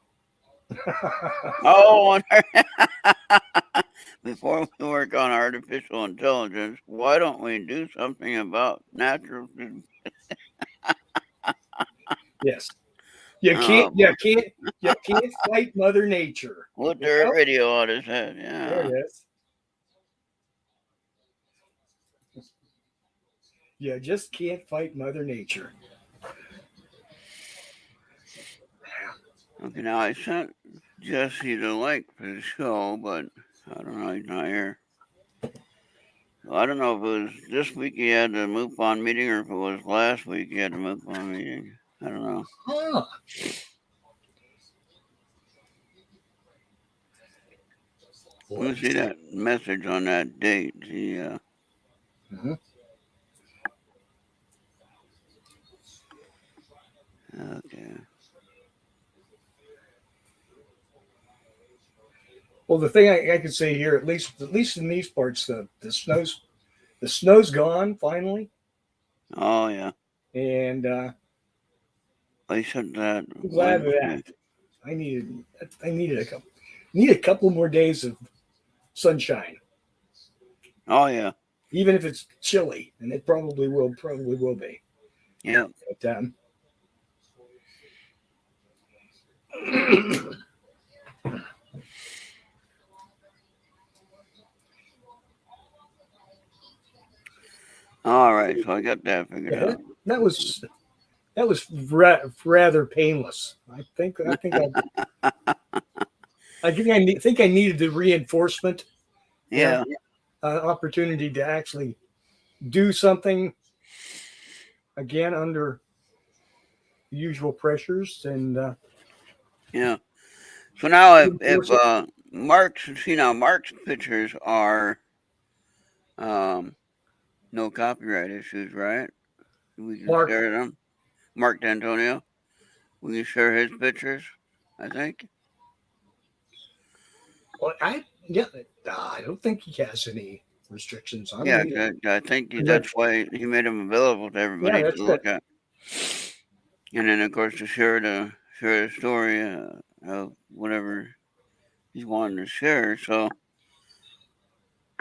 Oh, before we work on artificial intelligence, why don't we do something about natural? Yes. You can't fight Mother Nature. With their radio on his head, yeah. There it is. You just can't fight Mother Nature. Okay, now I sent Jesse the link for the show, but I don't know, he's not here. I don't know if it was this week he had the MUFON meeting or if it was last week he had the MUFON meeting. I don't know. Huh. Let me see that message on that date. Okay. Well, the thing I can say here, at least in these parts, the snow's gone finally. Oh yeah. And I said that. I'm glad of that. I needed a couple more days of sunshine. Oh yeah. Even if it's chilly, and it probably will be. Yeah. But, All right, so I got that figured Yeah, out. that was rather painless. I think I needed the reinforcement, Yeah, opportunity to actually do something again under the usual pressures and yeah. So now if reinforce it. Mark's pictures are no copyright issues, right? We can Mark, share them. Mark D'Antonio. We can share his pictures, I think. well, I don't think he has any restrictions on Yeah, him. I think That- that's why he made them available to Yeah, everybody that's to good. look at. And then, of course, to share the story of whatever he's wanting to share. So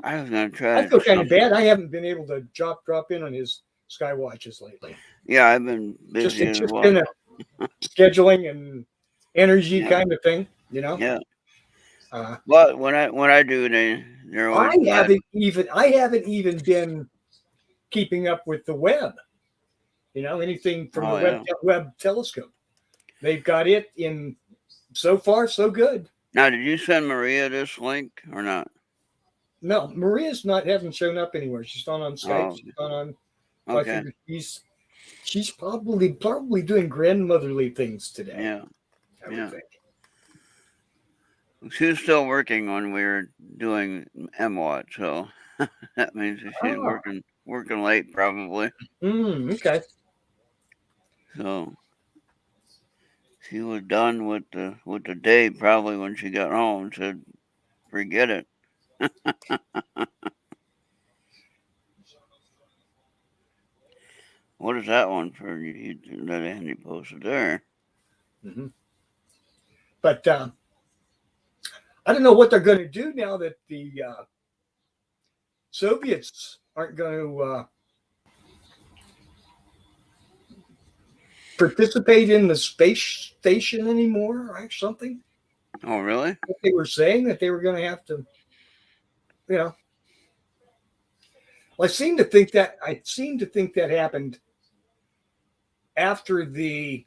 I was gonna I try to feel do kind of something. bad. I haven't been able to drop in on his sky watches lately. Yeah, I've been Just busy it's as just well. been a scheduling and energy Yeah, kind of thing, you know. yeah. Uh, But when I do, they're always glad. I haven't even been keeping up with the web. Anything from the Oh yeah. Webb telescope. They've got it in. So far, so good. Now, did you send Maria this link or not? No, Maria's not hasn't shown up anywhere. She's not on Skype. Oh, She's not on. So I okay. figured she's probably doing grandmotherly things today. Yeah, I would yeah. think. She was still working when we were doing MWAT, so that means that she's Ah, working late probably. okay. So she was done with the day probably when she got home. Said, forget it. What is that one for? That Andy posted there. hmm But I don't know what they're going to do now that the Soviets aren't going to participate in the space station anymore, or something. Oh, really? What they were saying that they were going to have to, you know. Well, I seem to think that happened after the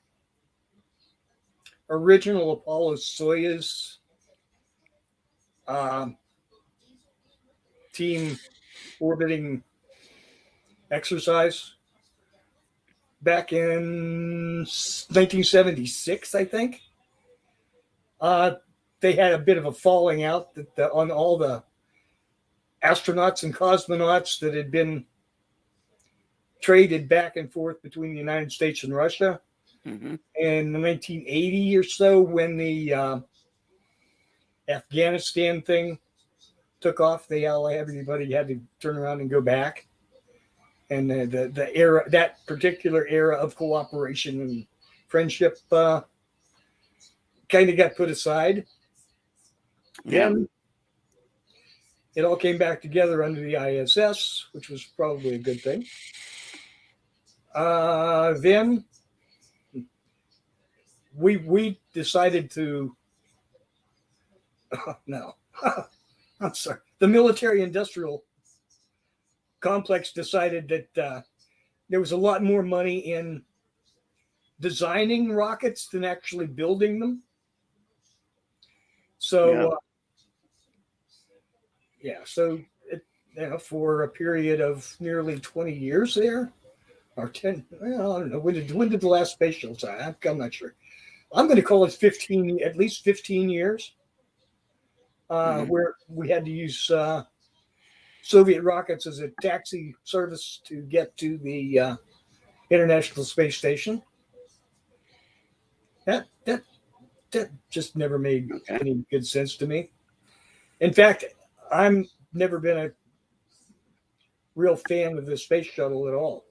original Apollo Soyuz um, team orbiting exercise back in 1976, I think. They had a bit of a falling out on all the astronauts and cosmonauts that had been traded back and forth between the United States and Russia. Mm-hmm. In the 1980 or so, when the Afghanistan thing took off, everybody had to turn around and go back. And the era, that particular era of cooperation and friendship, kind of got put aside. Yeah. Then it all came back together under the ISS, which was probably a good thing. Then we decided to. No, I'm sorry. The military-industrial complex decided that there was a lot more money in designing rockets than actually building them. So, so for a period of nearly 20 years there, or 10, well, I don't know, when did the last space shuttle die? I'm not sure. I'm going to call it 15, at least 15 years, where we had to use Soviet rockets as a taxi service to get to the International Space Station. That just never made any good sense to me. In fact, I'm never been a real fan of the space shuttle at all.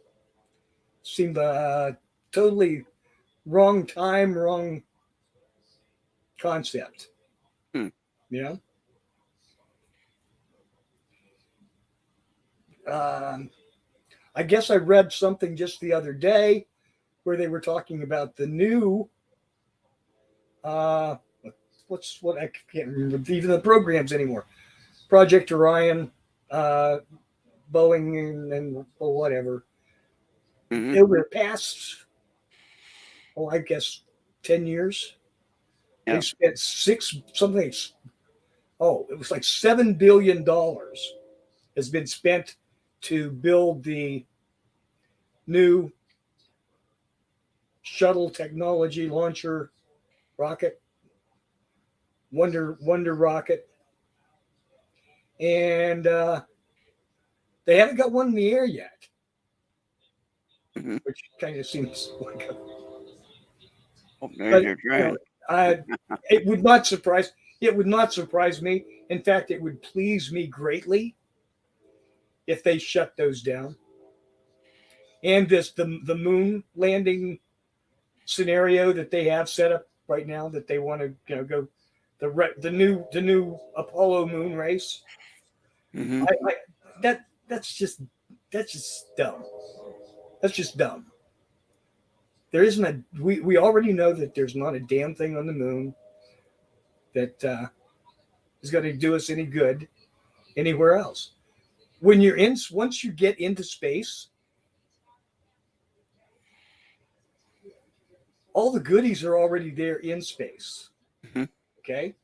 Seemed totally wrong time, wrong concept. Hmm. You know. I guess I read something just the other day where they were talking about the new what I can't remember even the programs anymore. Project Orion, the Boeing and whatever. Mhm. Over the past, I guess 10 years, they Yeah. spent it was like $7 billion has been spent to build the new shuttle technology launcher rocket, Wonder rocket, and they haven't got one in the air yet, Mhm. which kind of seems like a. Oh, there's But your you know, train. it would not surprise. It would not surprise me. In fact, it would please me greatly if they shut those down. And the moon landing scenario that they have set up right now, that they want to go the new Apollo moon race. Mhm. I that's just dumb. That's just dumb. There isn't we already know that there's not a damn thing on the moon that is going to do us any good anywhere else. When you're in, once you get into space, all the goodies are already there in space. Mhm. Okay,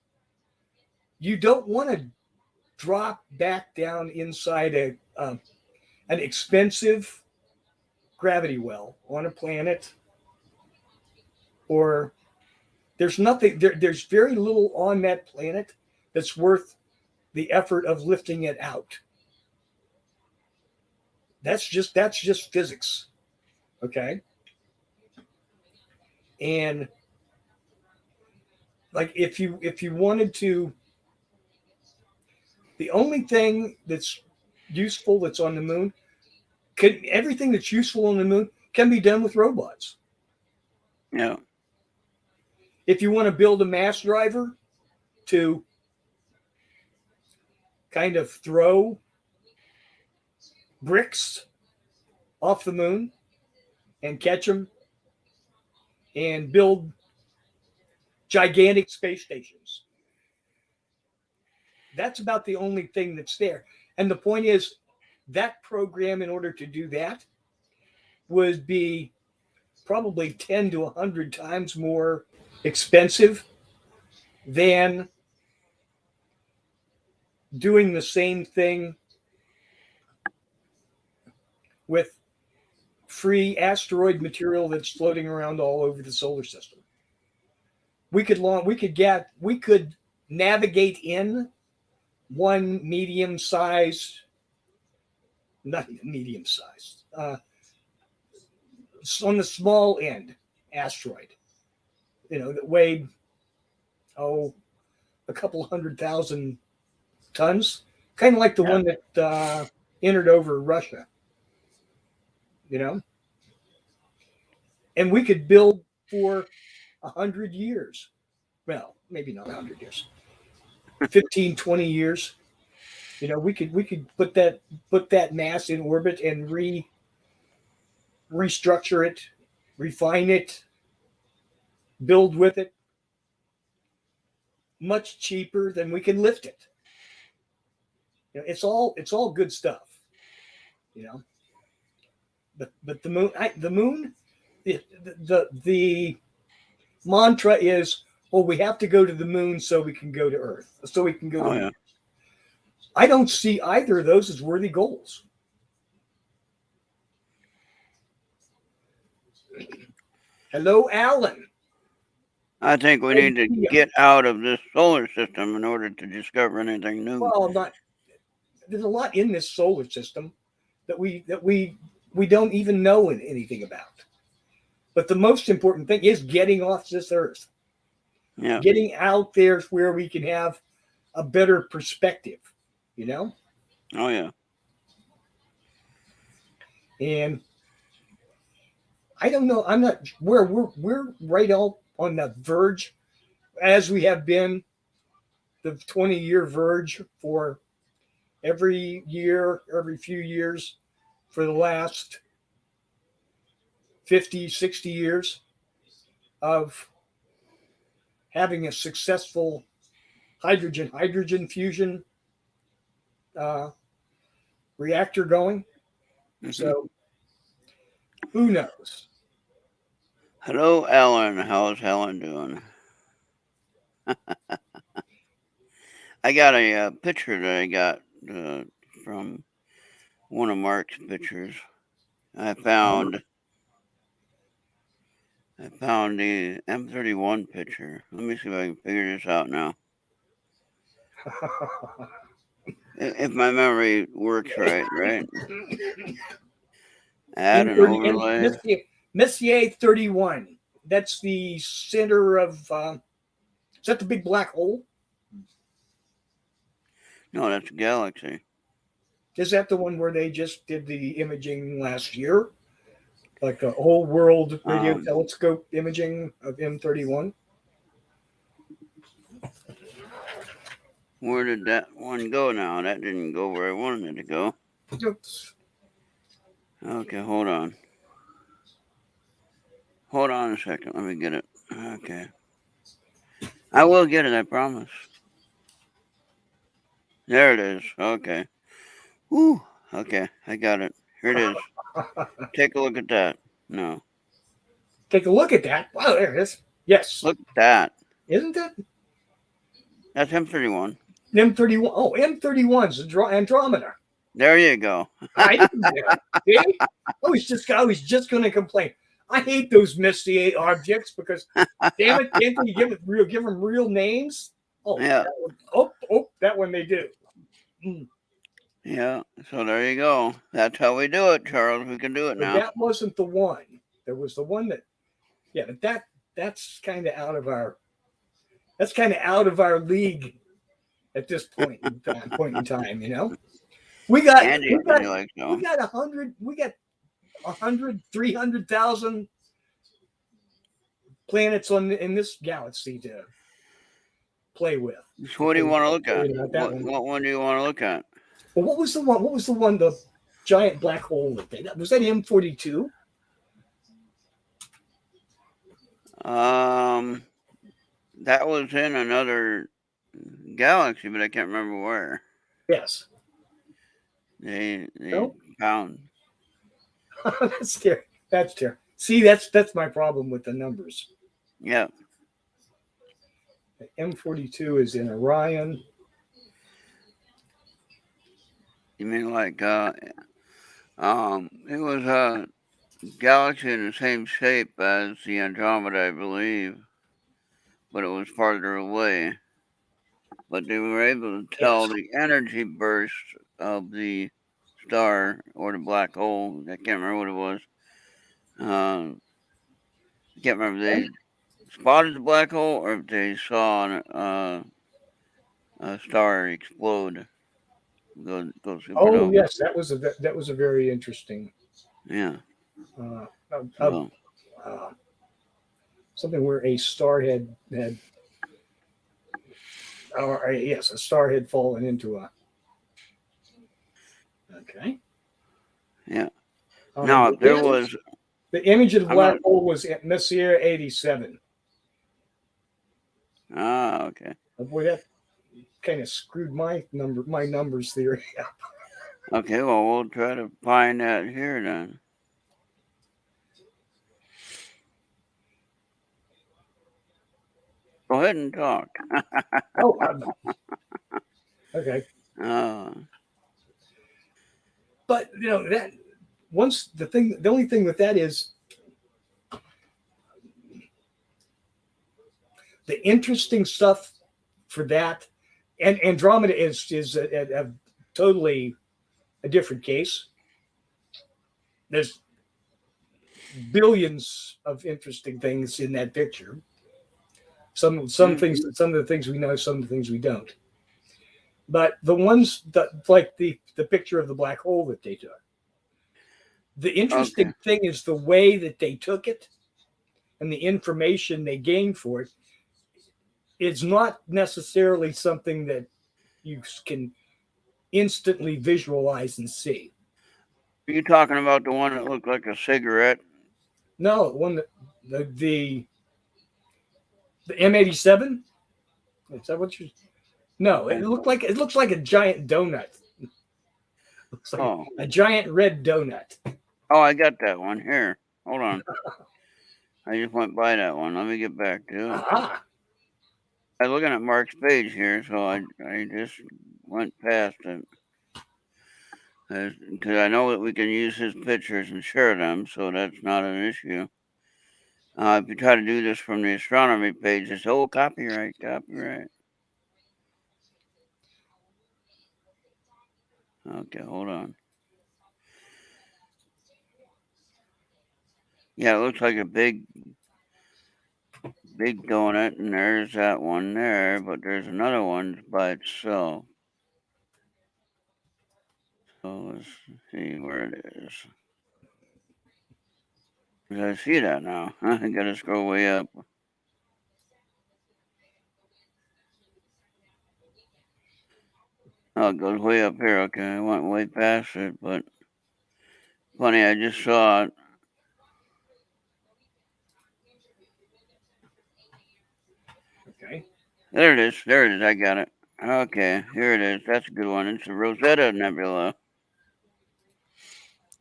you don't want to drop back down inside an expensive gravity well on a planet, or there's nothing there. There's very little on that planet that's worth the effort of lifting it out. That's just physics. Okay, and like if you wanted to, the only thing that's useful that's on the moon, everything that's useful on the moon can be done with robots. Yeah. If you want to build a mass driver to kind of throw bricks off the moon and catch them and build gigantic space stations, that's about the only thing that's there. And the point is, that program, in order to do that, would be probably 10 to 100 times more expensive than doing the same thing with free asteroid material that's floating around all over the solar system. We could navigate in one medium sized, not medium sized, on the small end asteroid, that weighed a couple 100,000 tons, kind of like the Yeah. one that entered over Russia, you know, and we could build for 100 years. Well, maybe not 100 years, 15, 20 years. We could put that mass in orbit and restructure it, refine it, build with it much cheaper than we can lift it. It's all good stuff, you know. But the moon, the mantra is, well, we have to go to the moon so we can go to Earth, so we can go to Oh, yeah. Mars. I don't see either of those as worthy goals. Hello, Alan. I think we need to get out of this solar system in order to discover anything new. Well, I'm not. There's a lot in this solar system that we don't even know anything about. But the most important thing is getting off this Earth, Yeah. getting out there where we can have a better perspective, you know. Oh, yeah. And I don't know. I'm not. We're right on the verge, as we have been, the 20-year verge for every year, every few years, for the last 50, 60 years of having a successful hydrogen fusion reactor going. Mhm. So who knows? Hello, Ellen. How's Helen doing? I got a picture that I got from one of Mark's pictures. I found the M31 picture. Let me see if I can figure this out now. If my memory works right? Add an overlay. Messier 31. That's the center of. Is that the big black hole? No, that's a galaxy. Is that the one where they just did the imaging last year? Like a whole world radio telescope imaging of M31? Where did that one go now? That didn't go where I wanted it to go. Oops. Okay, hold on. Hold on a second. Let me get it. Okay. I will get it, I promise. There it is. Okay. Whew. Okay, I got it. Here it is. Take a look at that. No. Take a look at that. Wow, there it is. Yes. Look at that. Isn't it? That's M31. M31. Oh, M31's Andromeda. There you go. I didn't do that. See? I was just going to complain. I hate those Messier objects because, damn it, can't they give them real names? Oh, Yeah. That one they do. Mm. Yeah, so there you go. That's how we do it, Charles. We can do it now. That wasn't the one. There was the one that, yeah, but that's kind of out of our league at this point in time. You know, we got 300,000 planets in this galaxy to play with. So what do you want to look at? What one do you want to look at? Well, what was the one? The giant black hole that was that M42? That was in another galaxy, but I can't remember where. Yes. They found. That's scary. That's scary. See, that's my problem with the numbers. Yeah. M42 is in Orion. You mean like it was a galaxy in the same shape as the Andromeda, I believe, but it was farther away. But they were able to tell the energy burst of the star or the black hole. I can't remember what it was. I can't remember if they spotted the black hole or if they saw a star explode. Go supernova. Oh yes, that was a very interesting. Yeah. Something where a star had a star had fallen into a. Okay. Yeah. Now there was the image of the black hole was at Messier 87. Ah, okay. Oh, boy, that kind of screwed my numbers theory up. Okay, well, we'll try to find that here then. Go ahead and talk. Okay. But that once the only thing with that is the interesting stuff for that, and Andromeda is a totally a different case. There's billions of interesting things in that picture. Some things, some of the things we know, some of the things we don't. But the ones that, like the picture of the black hole that they took, the interesting thing is the way that they took it and the information they gained for it. It's not necessarily something that you can instantly visualize and see. Are you talking about the one that looked like a cigarette? No, one that the M87. Is that what you? No, it looks like a giant donut. Looks like Oh, a giant red donut. oh, I got that one here. Hold on. I just went by that one. Let me get back to it. Ah, I'm looking at Mark's page here, so I just went past it. Because I know that we can use his pictures and share them, so that's not an issue. If you try to do this from the astronomy page, it's copyright. Okay, hold on. Yeah, it looks like a big donut, and there's that one there, but there's another one by itself. So let's see where it is. I see that now. I gotta scroll way up. Oh, it goes way up here. Okay, I went way past it, but funny, I just saw it. okay. There it is. There it is. I got it. Okay, here it is. That's a good one. It's the Rosetta Nebula.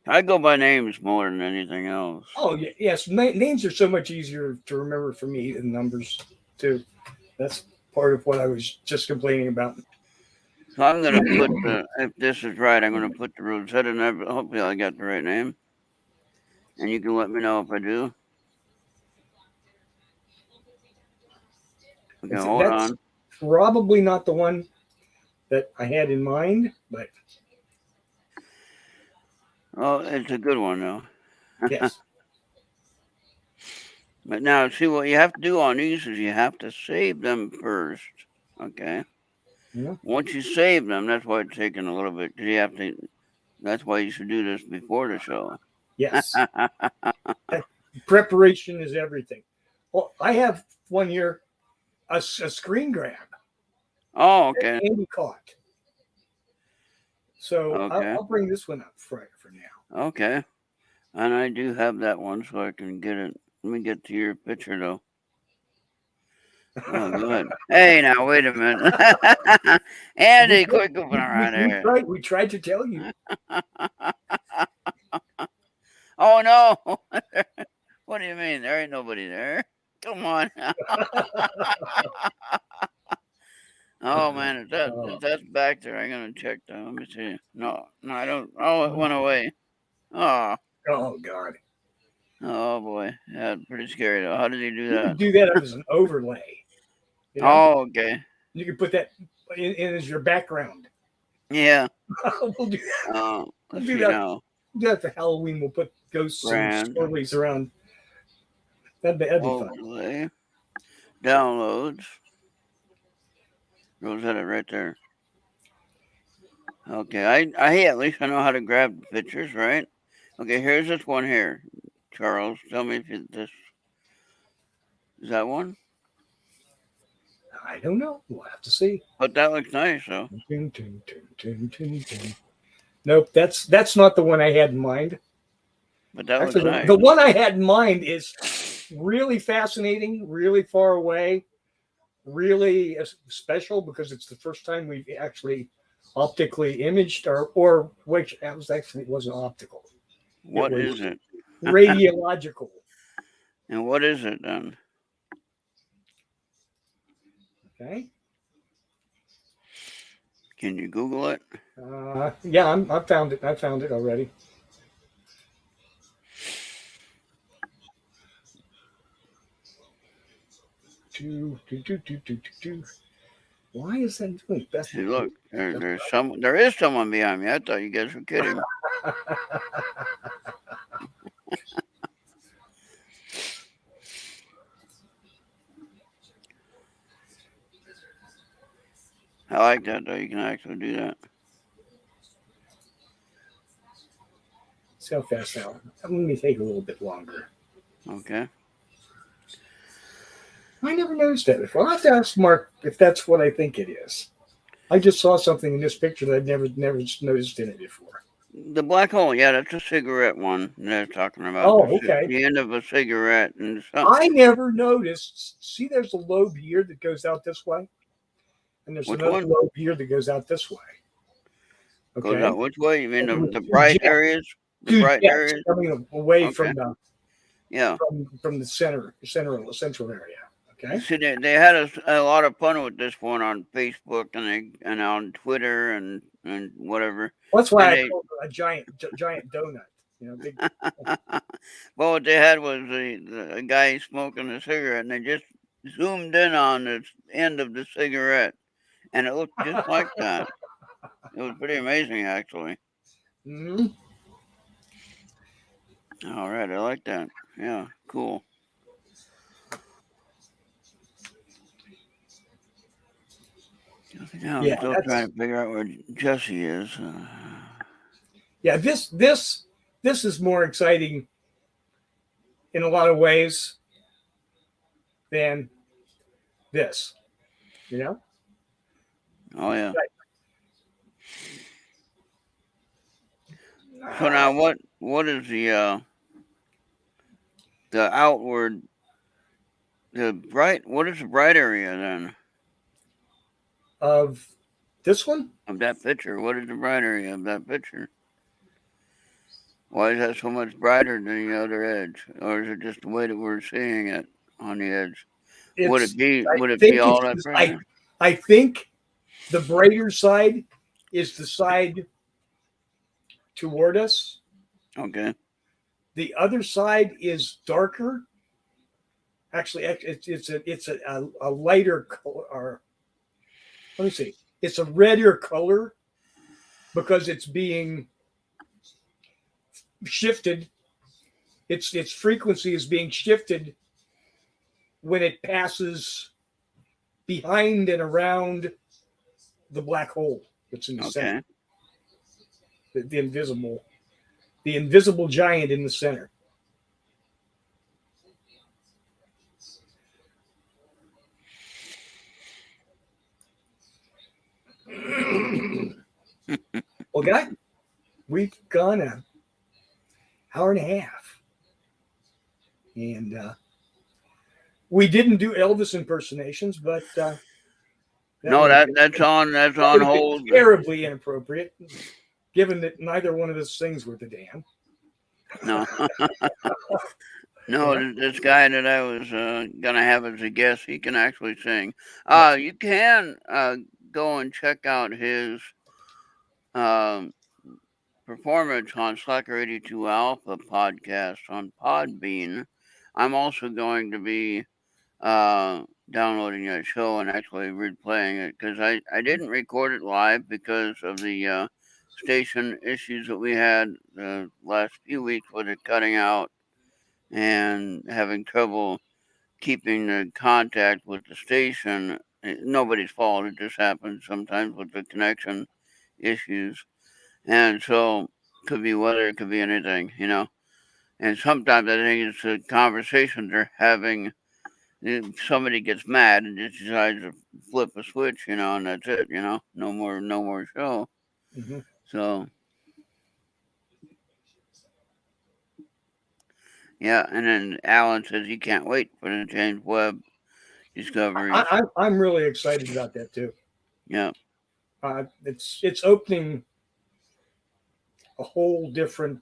I go by names more than anything else. Oh, yes. Names are so much easier to remember for me than numbers, too. That's part of what I was just complaining about. So I'm going to put if this is right, I'm going to put the Rosetta Nebula. Hopefully I got the right name. And you can let me know if I do. Okay, hold That's on. probably not the one that I had in mind, but Oh, it's a good one, though. yes. But now, see, what you have to do on these is you have to save them first. Okay? Yeah. Once you save them, that's why it's taking a little bit. 'Cause you have to. That's why you should do this before the show. Yes. Preparation is everything. Well, I have one here, a screen grab. Oh, okay. Andy caught. So Okay. I'll bring this one up for now. Okay. And I do have that one, so I can get it. Let me get to your picture, though. Oh, good. Hey, now, wait a minute. Andy, quick open around here. We tried to tell you. Oh, no. What do you mean? There ain't nobody there. Come on. Oh, man, if that's back there, I'm going to check that. Let me see. No, I don't. Oh, it went away. Oh. Oh, God. Oh, boy. Yeah, pretty scary, though. How did he do You that? can do that as an overlay. You know? Oh, okay. You can put that in as your background. Yeah. We'll do that. Oh, let's do see that. now. We'll do that for Halloween. We'll put ghosts Brand. and stories around. That'd be fun. Overlay. Downloads. Rosetta right there. Okay, I at least I know how to grab pictures, right? Okay, here's this one here. Charles, tell me if this is that one. I don't know. We'll have to see. But that looks nice, though. Nope, that's not the one I had in mind. But that Actually, looks nice. the one I had in mind is really fascinating, really far away, really special because it's the first time we've actually optically imaged or which it wasn't optical. What is it? Radiological. And what is it then? Okay. Can you Google it? Yeah, I found it. I found it already. Why is that doing best? See, look, there is someone behind me. I thought you guys were kidding. I like that, though. You can actually do that. See how fast now. Let me take a little bit longer. Okay. I never noticed that before. I'll have to ask Mark if that's what I think it is. I just saw something in this picture that I'd never noticed in it before. The black hole, yeah, that's a cigarette one they're talking about. Oh, okay. The end of a cigarette and something. I never noticed. See, there's a lobe here that goes out this way, and there's Which another one? lobe here that goes out this way. Goes Okay. out which way? You mean And with the two bright jets, areas? The two bright jets areas? coming away Okay. Yeah. from the central area. Okay. See, they had a lot of fun with this one on Facebook and on Twitter and whatever. Well, that's why And I they, call it a giant donut. You know, big. well, what they had was the guy smoking a cigarette, and they just zoomed in on the end of the cigarette, and it looked just like that. It was pretty amazing, actually. Hmm. All right, I like that. Yeah, cool. Now I'm Yeah, still trying to figure out where Jesse is. yeah. This is more exciting in a lot of ways than this. You know. Oh yeah. So now, what is the outward what is the bright area then Of this one? of that picture? What is the bright area of that picture? Why is that so much brighter than the other edge? Or is it just the way that we're seeing it on the edge? Would it be all that bright? I think the brighter side is the side toward us. Okay. The other side is darker. Actually, it's a lighter color. Or, let me see. It's a redder color because it's being shifted. Its frequency is being shifted when it passes behind and around the black hole that's in the center. The invisible giant in the center. Well, guy, we've gone an hour and a half, and we didn't do Elvis impersonations, but No, that's on hold. Terribly inappropriate, given that neither one of us sings worth a damn. No. No, Yeah. this guy that I was gonna have as a guest, he can actually sing. You can go and check out his performance on Slacker 82 Alpha podcast on Podbean. I'm also going to be downloading that show and actually replaying it because I didn't record it live because of the station issues that we had the last few weeks with it cutting out and having trouble keeping the contact with the station. Nobody's fault. It just happens sometimes with the connection issues. And so could be weather, it could be anything, you know. And sometimes I think it's the conversation they're having. Somebody gets mad and just decides to flip a switch, you know, and that's it, you know. No more show. Mm-hmm. So yeah, and then Alan says he can't wait for the James Webb discovery. I'm really excited about that too. Yeah. It's opening a whole different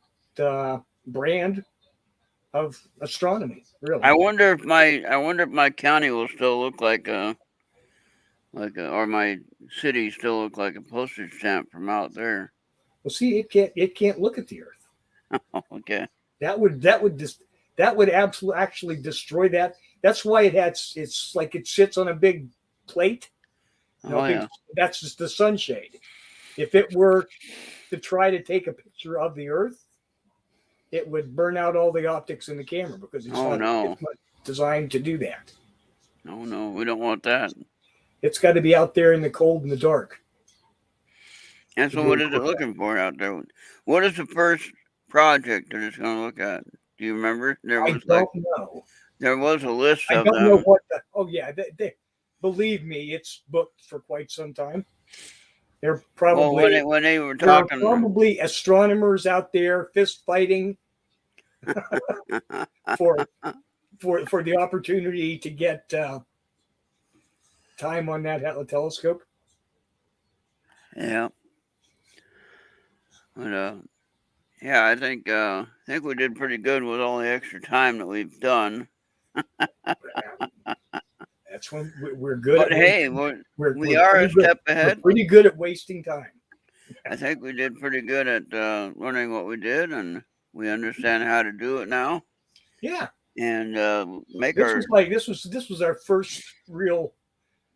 brand of astronomy. Really, I wonder if my county will still look like or my city still look like a postage stamp from out there. well, see, it can't look at the Earth. Okay. That would absolutely actually destroy that. That's why it's like it sits on a big plate. That's just the sunshade. If it were to try to take a picture of the Earth, it would burn out all the optics in the camera because it's not designed to do that. Oh no, we don't want that. It's got to be out there in the cold and the dark. And so what is it looking for out there? What is the first project that it's going to look at? Do you remember? I don't know. There was a list of them. I don't know what they believe me, it's booked for quite some time. They're probably when they were talking, probably astronomers out there fist fighting for the opportunity to get time on that telescope. Yeah. But yeah, I think we did pretty good with all the extra time that we've done. That's when we're good But at hey, wasting. we are a step We're ahead. pretty good at wasting time. I think we did pretty good at learning what we did, and we understand how to do it now. Yeah, And make this our was like this was our first real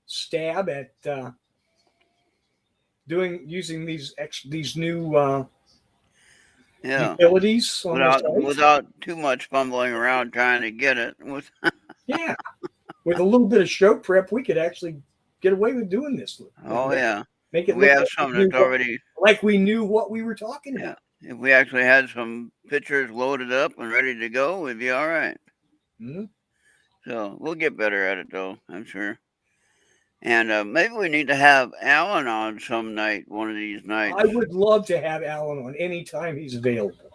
stab at using these new yeah utilities on the site. without too much fumbling around trying to get it. Yeah, with a little bit of show prep, we could actually get away with doing this. Oh yeah, Make it we look have something that's already. like we knew what we were talking Yeah, about. if we actually had some pictures loaded up and ready to go, we'd be all right. Mm-hmm. So we'll get better at it, though, I'm sure. And maybe we need to have Alan on some night, one of these nights. I would love to have Alan on anytime he's available.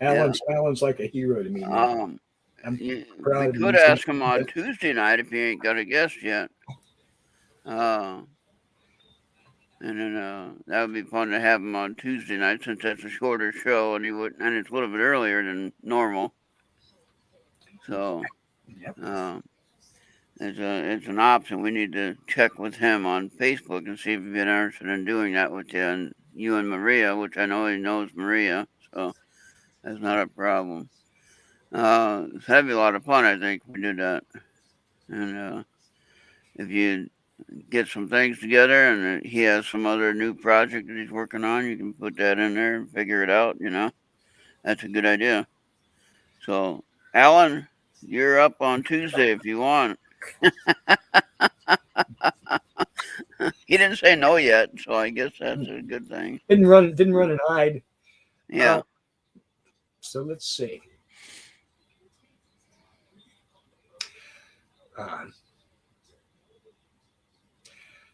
Alan's like a hero to me. We proud of could him. ask him on Tuesday night if he ain't got a guest yet. And then that would be fun to have him on Tuesday night since that's a shorter show and it's a little bit earlier than normal. So Yep. it's an option. We need to check with him on Facebook and see if he'd be interested in doing that with you and Maria, which I know he knows Maria, so that's not a problem. That'd be a lot of fun, I think, if we did that. And if you get some things together and he has some other new project that he's working on, you can put that in there and figure it out, That's a good idea. So, Alan, you're up on Tuesday if you want. He didn't say no yet, so I guess that's a good thing. Didn't run and hide. Yeah. So let's see.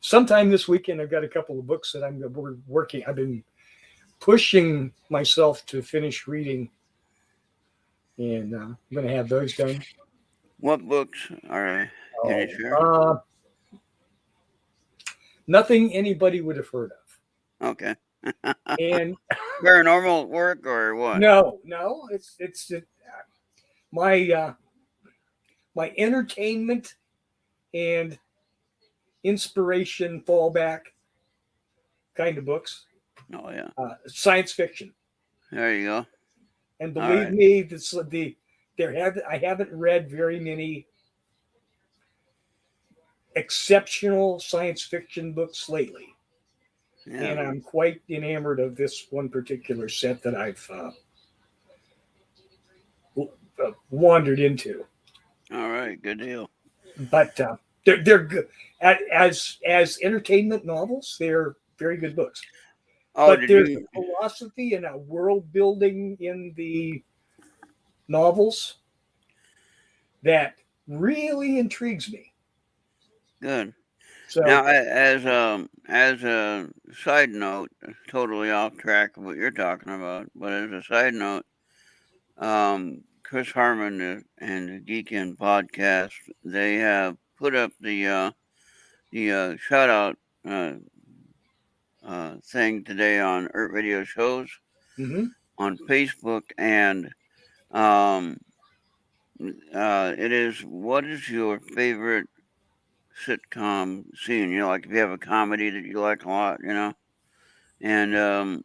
Sometime this weekend, I've got a couple of books that I'm working. I've been pushing myself to finish reading, and I'm going to have those done. What books are can you share? Nothing anybody would have heard of. Okay. And paranormal work or what? No, it's my my entertainment and inspiration fallback kind of books. Oh yeah. Science fiction. There you go. And believe me, I haven't read very many exceptional science fiction books lately. Yeah. And I'm quite enamored of this one particular set that I've wandered into. All right, good deal. But they're good as entertainment novels. They're very good books. Oh, but there's a philosophy and a world building in the novels that really intrigues me. Good. So now, as a side note, totally off track of what you're talking about, but as a side note, Chris Harmon and the Geek In podcast, they have put up the shout out thing today on Earth Radio Shows on Facebook, and it is, what is your favorite sitcom scene? Like if you have a comedy that you like a lot, and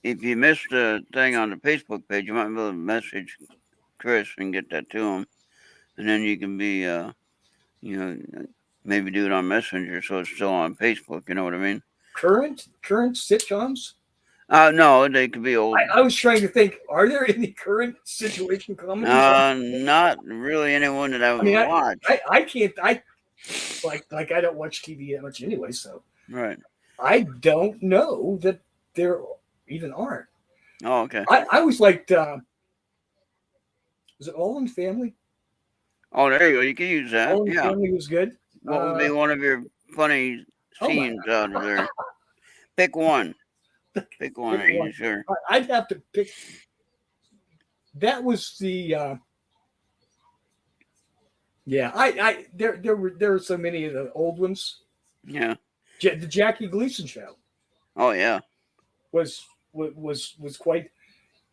if you missed the thing on the Facebook page, you might be able to message Chris and get that to him, and then you can be maybe do it on Messenger so it's still on Facebook. You know what I mean? Current sitcoms? No, they could be old. I was trying to think, are there any current situation comedies? Not really anyone that I would watch. I can't. I don't watch TV that much anyway, so right. I don't know that there even are. Oh, okay. I always liked. Was it All in the Family? Oh, there you go. You can use that. All in the Family was good. What would be one of your funny scenes out of there? Pick one. Pick one. Are you sure? I'd have to pick. That was the. Yeah, there were so many of the old ones. Yeah. The Jackie Gleason show. Oh yeah. Was was quite.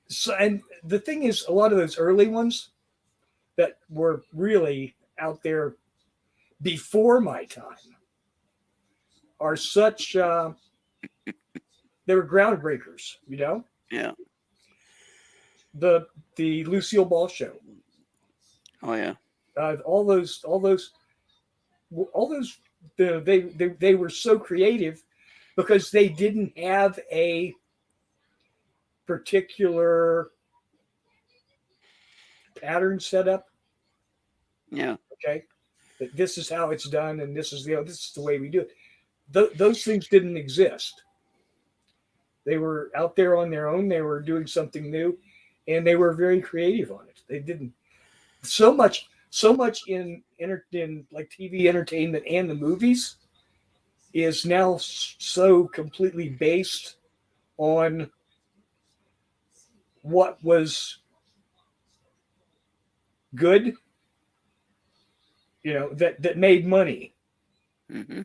So, and the thing is, a lot of those early ones that were really out there before my time are such. They were groundbreakers. Yeah. The Lucille Ball show. Oh yeah. All those they were so creative because they didn't have a particular pattern set up. Yeah. Okay, that this is how it's done, and this is the way we do it. Those things didn't exist. They were out there on their own. They were doing something new, and they were very creative on it. They didn't so much in like TV entertainment and the movies is now so completely based on what was good, that made money, Hmm.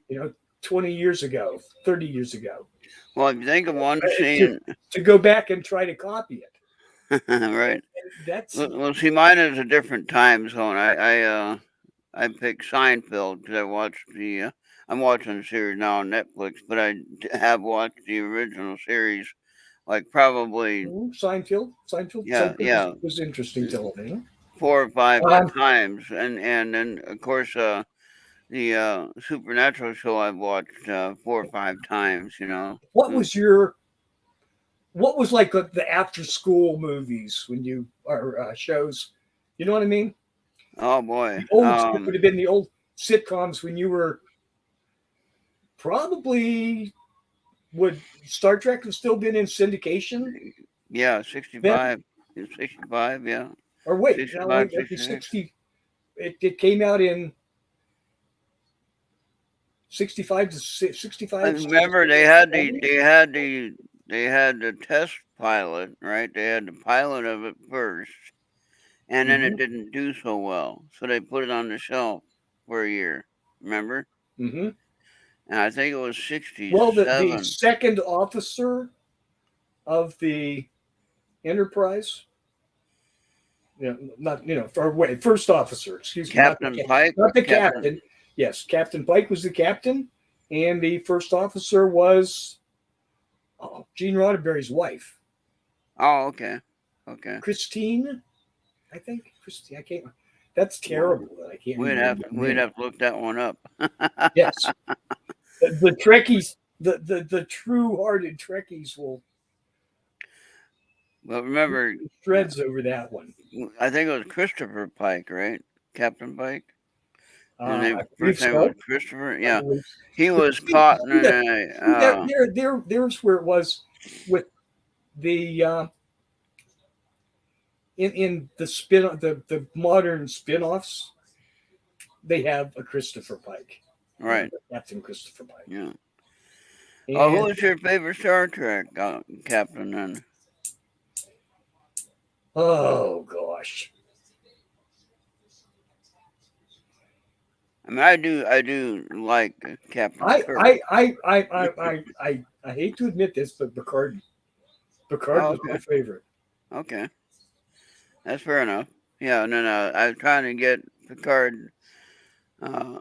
20 years ago, 30 years ago. Well, if you think of one To, scene, to go back and try to copy it. right? That's Well, see, mine is a different time zone. I picked Seinfeld because I watched the. I'm watching the series now on Netflix, but I have watched the original series, like probably Seinfeld. yeah, yeah, Was interesting television. 4 or 5 Um, times, and then of course the Supernatural show I've watched 4 or 5 times. what was your what was like the after school movies when you or shows? You know what I mean? Oh boy. The old it would have been the old sitcoms when you were probably would Star Trek have still been in syndication Yeah, then? 65, yeah. Or wait, now 65, it'd be 66. 60. It came out in 65 to I 65. remember they had the test pilot, right? They had the pilot of it first, and then it didn't do so well, so they put it on the shelf for a year. Remember? Mm-hmm. And I think it was Well, the 67. second officer of the Enterprise, not or wait, first officer, excuse me, Captain Pike. not the captain. Yes, Captain Pike was the captain, and the first officer was Gene Roddenberry's wife, Oh, okay. Okay. Christine. I think Christine. I can't. That's terrible. I can't We'd remember. we'd have to look that one up. Yes, the Trekkies, the true-hearted Trekkies will But remember, shreds over that one. I think it was Christopher Pike, right? Captain Pike. His I name, believe first name so. was Christopher. I Yeah, believe so. he was caught in a. There's where it was with the in the the modern spin-offs. They have a Christopher Pike, Right. Captain Christopher Pike. Yeah. And, Oh, who was your favorite Star Trek captain then? oh gosh, I mean, I do like Captain Kirk. I hate to admit this, but Picard Oh, was my favorite. Okay, that's fair enough. Yeah, no, I was trying to get Picard, uh,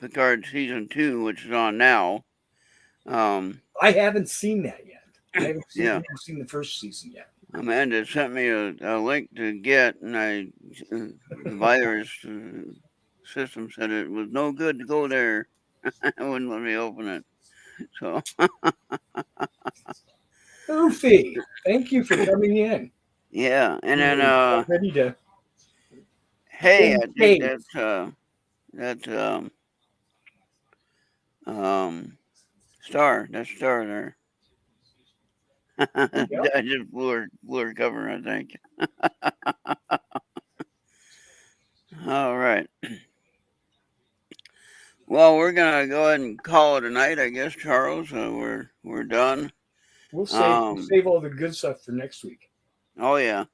Picard season 2, which is on now. I haven't seen that yet. I haven't Yeah. seen the first season yet. Amanda sent me a link to get, and the virus system said it was no good to go there. It wouldn't let me open it. So Goofy, thank you for coming in. yeah, and then Ready to hey, I think okay. that's Star. That's Star there. I just blew her cover, I think. All right. Well, we're gonna go ahead and call it a night, I guess, Charles. We're done. We'll save all the good stuff for next week. Oh yeah.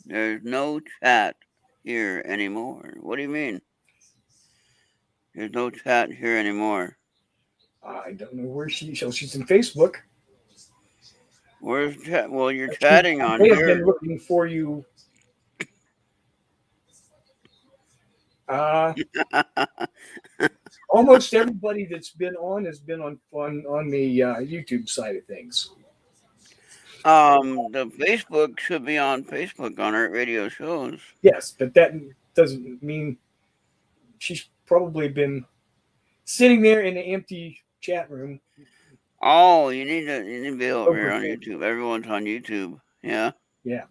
There's no chat here anymore. What do you mean? There's no chat here anymore. I don't know where she's in Facebook. Where's chat? Well, you're chatting on They have been here. looking for you. Almost everybody that's been on has been on the YouTube side of things. The Facebook should be on Facebook on Art Radio shows. Yes, but that doesn't mean she's probably been sitting there in an empty chat room. Oh, you need to be over here on YouTube. Everyone's on YouTube. Yeah. Yeah.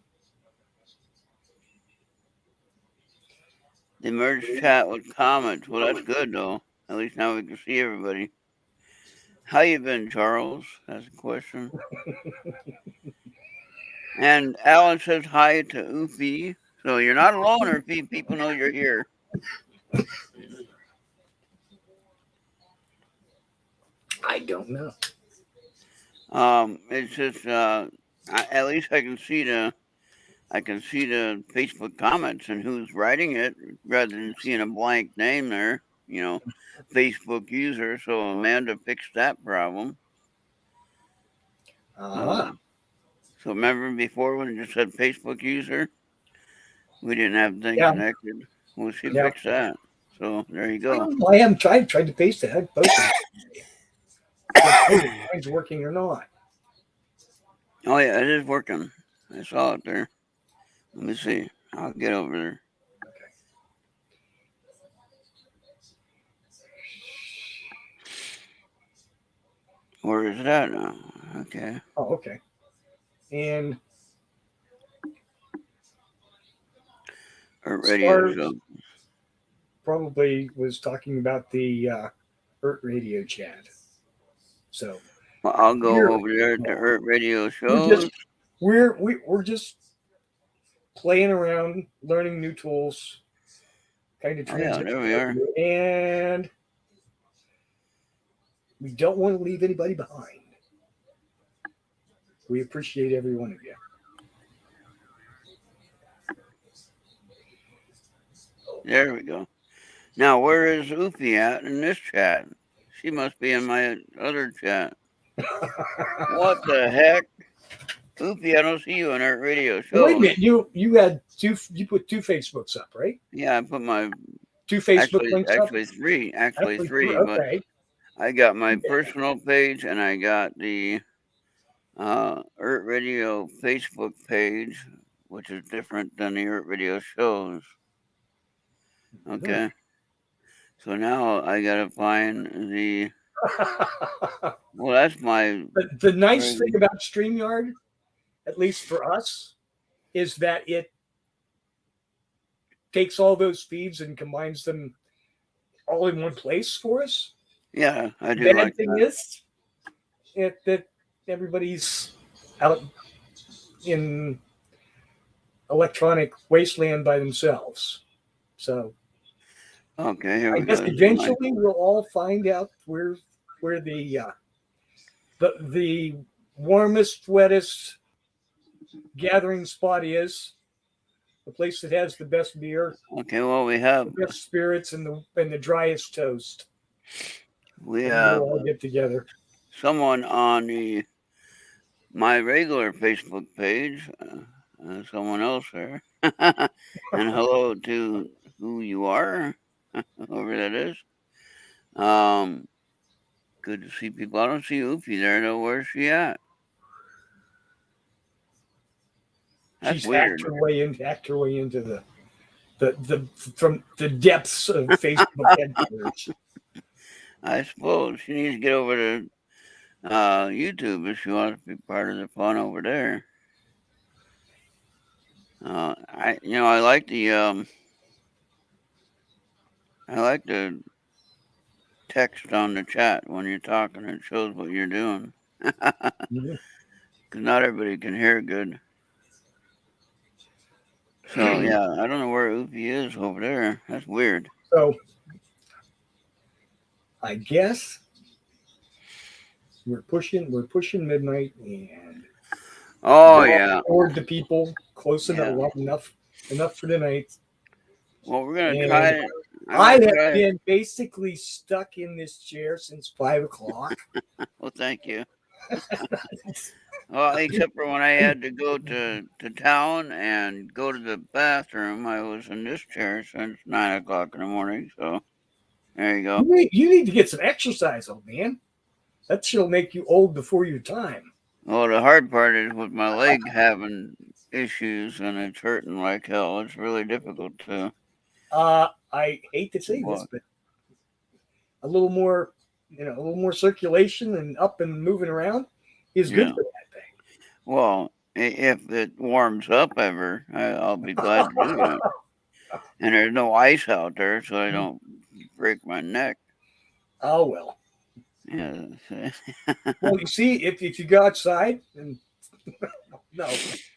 They merged chat with comments. Well, that's good though. At least now we can see everybody. How you been, Charles? That's a question. And Alan says hi to Oofy. So you're not alone, Oofy. People know you're here. I don't know. It's just at least I can see the Facebook comments and who's writing it rather than seeing a blank name there. You know, Facebook user. So Amanda fixed that problem. So remember before when it just said Facebook user, we didn't have things connected. Well, she fixed that. So there you go. I am tried to paste it. I posted it. If it's working or not. Oh yeah, it is working. I saw it there. Let me see. I'll get over there. Okay. Where is it at now? Okay. Oh, okay. And Radio show. Probably was talking about the Ert Radio chat. So well, I'll go over there to Ert Radio shows. We're just playing around, learning new tools, kind of transition. Yeah, there we are. And we don't want to leave anybody behind. We appreciate every one of you. There we go. Now, where is Oofy at in this chat? She must be in my other chat. What the heck? Oofy, I don't see you in our radio show. Wait a minute, you had you put 2 Facebooks up, right? Yeah, I put my 2 Facebook links up? Actually three, okay. But I got my personal page and I got the Ert Radio Facebook page, which is different than the Ert Radio shows. Okay. So now I gotta find the. Well, that's my. The nice thing about StreamYard, at least for us, is that it takes all those feeds and combines them all in one place for us. Yeah, I do. The like bad thing that. is that everybody's out in electronic wasteland by themselves. So. Okay, here I we guess go. eventually we'll all find out where the warmest, wettest gathering spot is. The place that has the best beer. Okay, well we have the best spirits and the driest toast. We have we'll all get together. Someone on my regular Facebook page. Someone else there. And hello to who you are. Whoever that is. Good to see people. I don't see Oofy there though. Where's she at? That's She's weird. hacked her way into the from the depths of Facebook headquarters. I suppose she needs to get over to YouTube if she wants to be part of the fun over there. I like the text on the chat when you're talking. It shows what you're doing. Because not everybody can hear good. So, yeah, I don't know where Oofy is over there. That's weird. So, I guess we're pushing midnight and toward the people close enough for tonight. Well, we're gonna try it. I have But been basically stuck in this chair since 5 o'clock. well, thank you. Well, except for when I had to go to town and go to the bathroom, I was in this chair since 9 o'clock in the morning. So there you go. You need to get some exercise, old man. That shit'll make you old before your time. Well, the hard part is with my leg having issues and it's hurting like hell. It's really difficult to I hate to say this, walk. but a little more, a little more circulation and up and moving around is good Yeah. for that thing. Well, if it warms up ever, I'll be glad to do that. And there's no ice out there, so I don't break my neck. Oh well. Yeah. Well, you see, if you go outside, and no,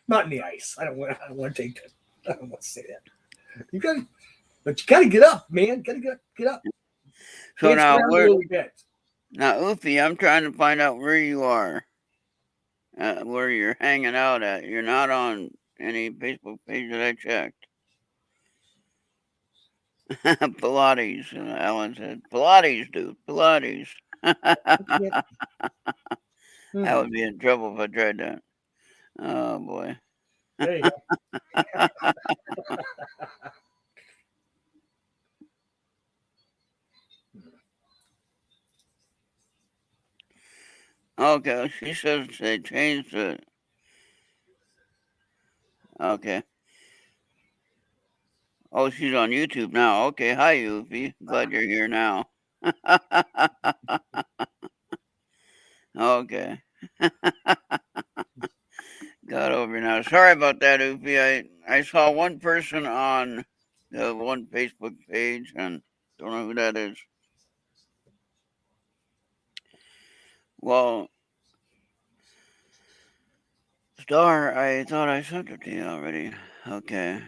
not in the ice. I don't want to take that. I don't want to say that. But you gotta get up, man. Gotta get up. So Dance now around a little bit. Now, Oofy, I'm trying to find out where you are, where you're hanging out at. You're not on any Facebook page that I checked. Pilates, Alan said. Pilates, dude. Pilates. I would be in trouble if I tried that. Oh, boy. There you go. Okay, she says they changed it. Okay. Oh, she's on YouTube now. Okay, hi, Oofy. Glad you're here now. Okay. Got over now. Sorry about that, Oofy. I saw one person on the one Facebook page and don't know who that is. Well, Star, I thought I sent it to you already. Okay.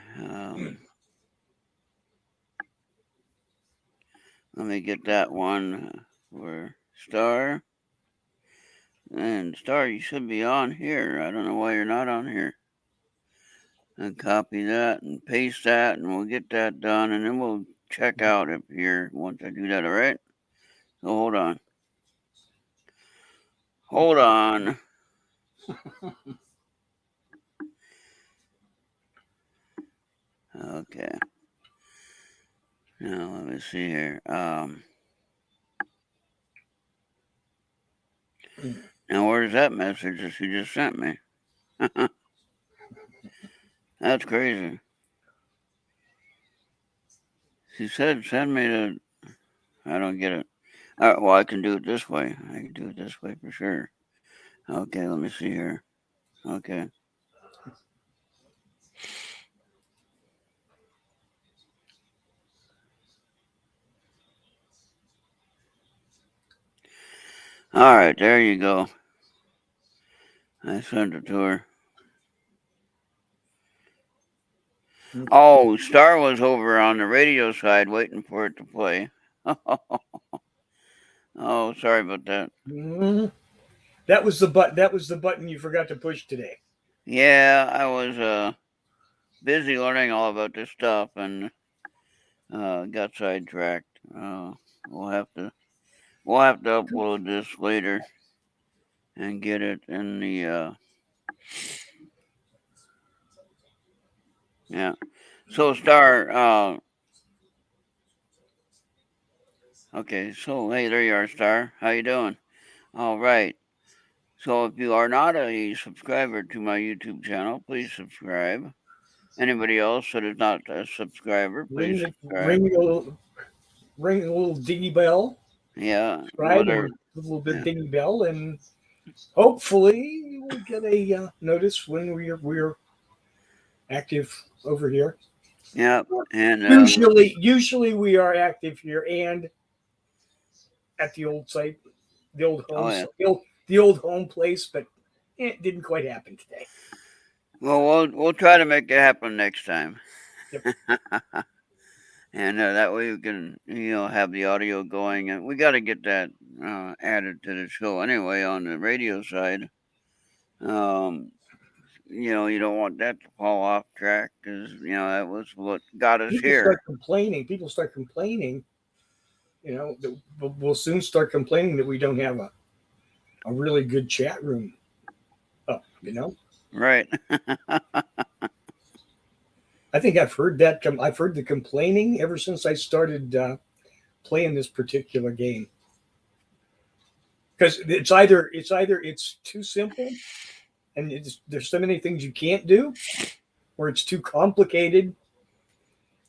Let me get that one for Star. And Star, you should be on here. I don't know why you're not on here. And copy that and paste that, and we'll get that done, and then we'll check out up here once I do that, all right? So hold on. Hold on. Okay. Now let me see here. Now where's that message that you just sent me? That's crazy. She said send me to. I don't get it. Well, I can do it this way. I can do it this way for sure. Okay, let me see here. Okay. All right, there you go. I sent it to her. Oh, Star was over on the radio side waiting for it to play. Oh, sorry about that. That was the button. That was the button you forgot to push today. Yeah, I was busy learning all about this stuff and got sidetracked. We'll have to upload this later and get it in the yeah. So Star, okay, so hey, there you are, Star. How you doing? All right. So if you are not a subscriber to my YouTube channel, please subscribe. Anybody else that is not a subscriber, please subscribe. Ring a little dingy bell. Yeah, Subscribe and a little bit dingy bell, and hopefully you will get a notice when we're active over here. Yeah, and usually we are active here and at the old site, the old home, the old home place, but it didn't quite happen today. Well, we'll try to make it happen next time. Yep. And that way we can have the audio going, and we got to get that added to the show anyway on the radio side. you don't want that to fall off track because that was what got us People here. start complaining. People start complaining. That we'll soon start complaining that we don't have a really good chat room up. Right. I think I've heard that. I've heard the complaining ever since I started playing this particular game. Because it's either it's too simple, and there's so many things you can't do, or it's too complicated,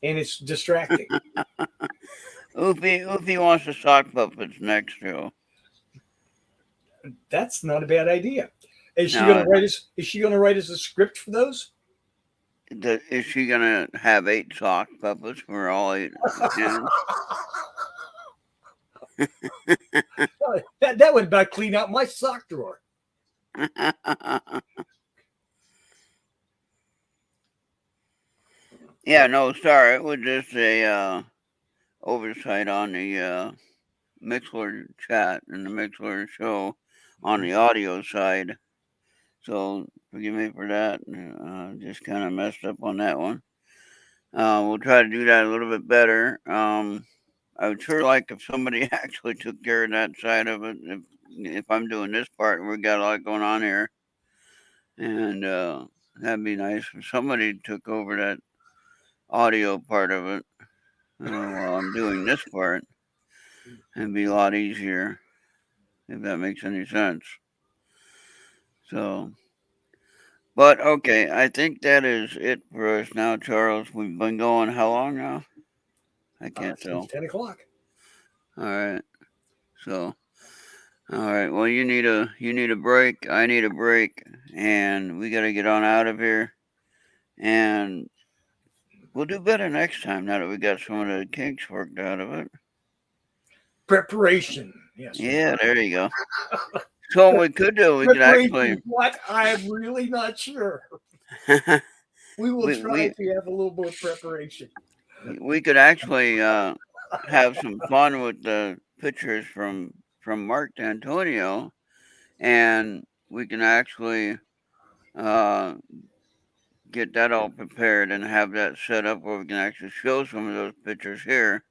and it's distracting. Oofy wants the sock puppets next, Joe. That's not a bad idea. Is she No. going to write us? Is she going to write us a script for those? Is she gonna have 8 sock puppets for all 8 hands? That would about clean out my sock drawer. Yeah, no, sorry, it was just a oversight on the Mixler chat and the Mixler show on the audio side. So forgive me for that. Just kind of messed up on that one. We'll try to do that a little bit better. I would sure like if somebody actually took care of that side of it. If I'm doing this part, we got a lot going on here, and that'd be nice if somebody took over that audio part of it while I'm doing this part. It'd be a lot easier, if that makes any sense. So, but okay, I think that is it for us now, Charles. We've been going how long now? I can't tell. Since 10 o'clock. All right. So, all right. Well, you need a break. I need a break, and we got to get on out of here. And we'll do better next time now that we got some of the kinks worked out of it. Preparation. Yes. Yeah, there you go. So what we could do, we could actually. What? I'm really not sure. We will try to have a little more preparation. We could actually have some fun with the pictures from Mark D'Antonio, and we can actually get that all prepared and have that set up where we can actually show some of those pictures here,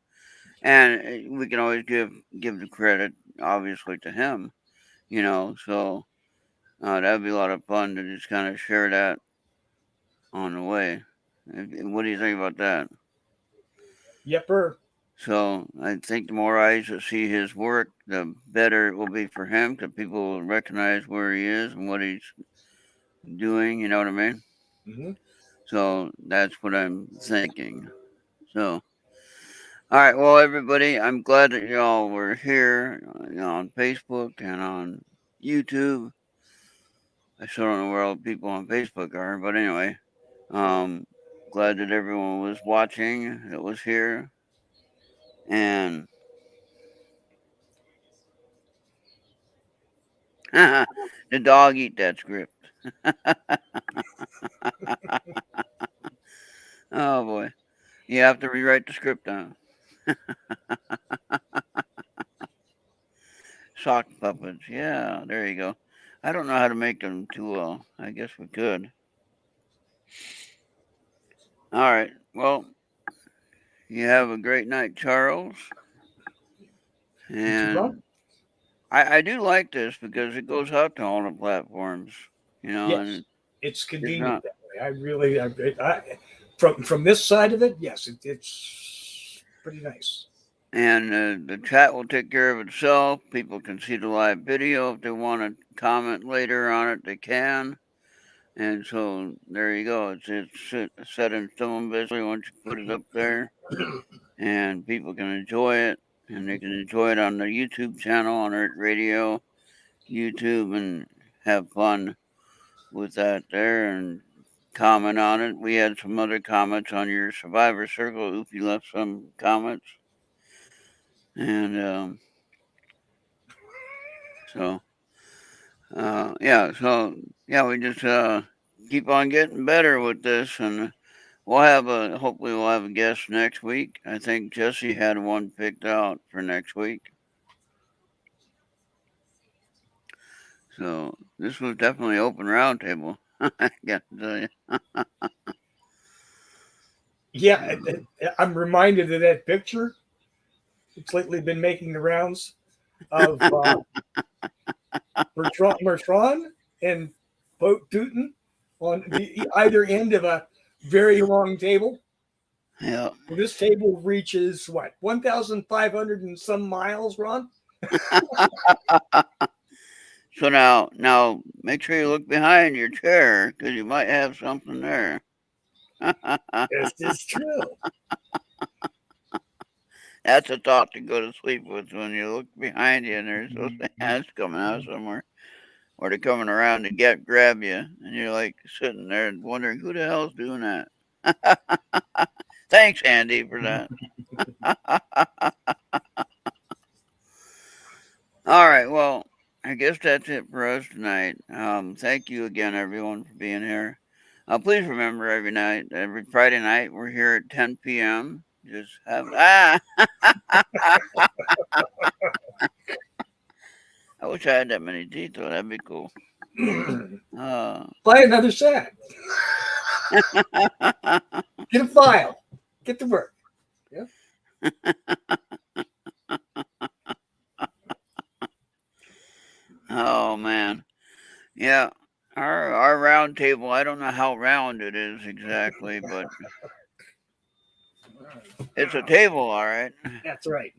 and we can always give the credit obviously to him, so that'd be a lot of fun to just kind of share that on the way. What do you think about that? Yepper. So I think the more eyes that see his work, the better it will be for him, because people will recognize where he is and what he's doing. You know what I mean? Mm-hmm. So that's what I'm thinking. So, all right. Well, everybody, I'm glad that y'all were here on Facebook and on YouTube. I still don't know where all the people on Facebook are, but anyway, glad that everyone was watching that was here. And the dog eat that script. Oh boy, you have to rewrite the script now. Sock puppets, yeah, there you go. I don't know how to make them too well. I guess we could. All right. Well, you have a great night, Charles. And I do like this because it goes out to all the platforms, Yes, and it's convenient that way. I really, from this side of it, yes, it's pretty nice. And the chat will take care of itself. People can see the live video. If they want to comment later on it, they can. And so there you go. It's set in stone basically once you put it up there. And people can enjoy it. And they can enjoy it on the YouTube channel, on Earth Radio, YouTube, and have fun with that there and comment on it. We had some other comments on your Survivor Circle. Oofy left some comments. And so we just keep on getting better with this, and hopefully we'll have a guest next week. I think Jesse had one picked out for next week. So this was definitely open roundtable. I gotta tell you. Yeah, I'm reminded of that picture. It's lately been making the rounds of Bertrand and Putin on the either end of a very long table. Yeah. This table reaches what 1,500 and some miles, Ron. So now, make sure you look behind your chair because you might have something there. This is true. That's a thought to go to sleep with when you look behind you and there's those hands coming out somewhere, or they're coming around to grab you, and you're like sitting there and wondering who the hell's doing that. Thanks, Andy, for that. All right, well, I guess that's it for us tonight. Thank you again, everyone, for being here. Please remember every Friday night, we're here at 10 p.m. Just have I wish I had that many teeth, though. That'd be cool. Buy another set. Get a file. Get to work. Yeah. Oh man, yeah. Our round table. I don't know how round it is exactly, but it's a table, all right. That's right.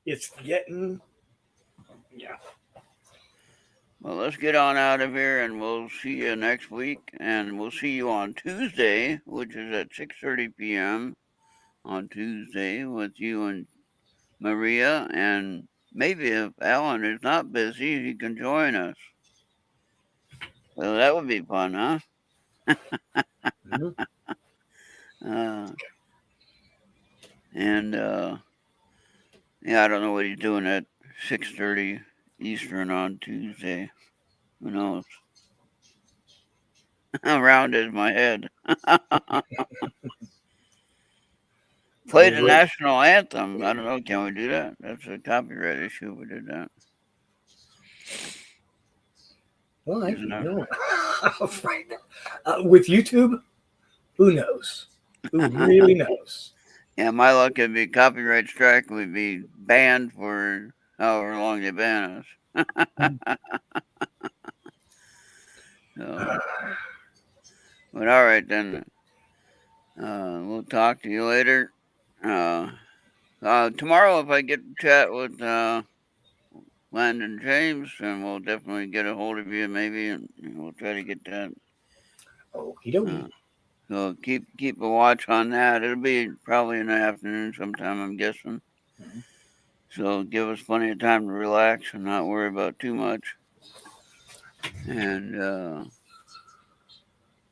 It's getting. Yeah. Well, let's get on out of here, and we'll see you next week, and we'll see you on Tuesday, which is at 6:30 p.m. on Tuesday with you and Maria, and maybe if Alan is not busy, he can join us. Well, that would be fun, huh? Mhm. And yeah, I don't know what he's doing at 6:30 Eastern on Tuesday. Who knows? Round is my head. Play the national anthem. I don't know. Can we do that? That's a copyright issue. We did that. Well, I Isn't don't it? know. Right now. With YouTube, who knows? Who really knows? Yeah, my luck would be copyright strike. We'd be banned for however long they ban us. So, but all right then. We'll talk to you later. Tomorrow, if I get to chat with Landon James, then we'll definitely get a hold of you, maybe, and we'll try to get that. Okie dokie. So keep a watch on that. It'll be probably in the afternoon sometime, I'm guessing. Mhm. So give us plenty of time to relax and not worry about too much. And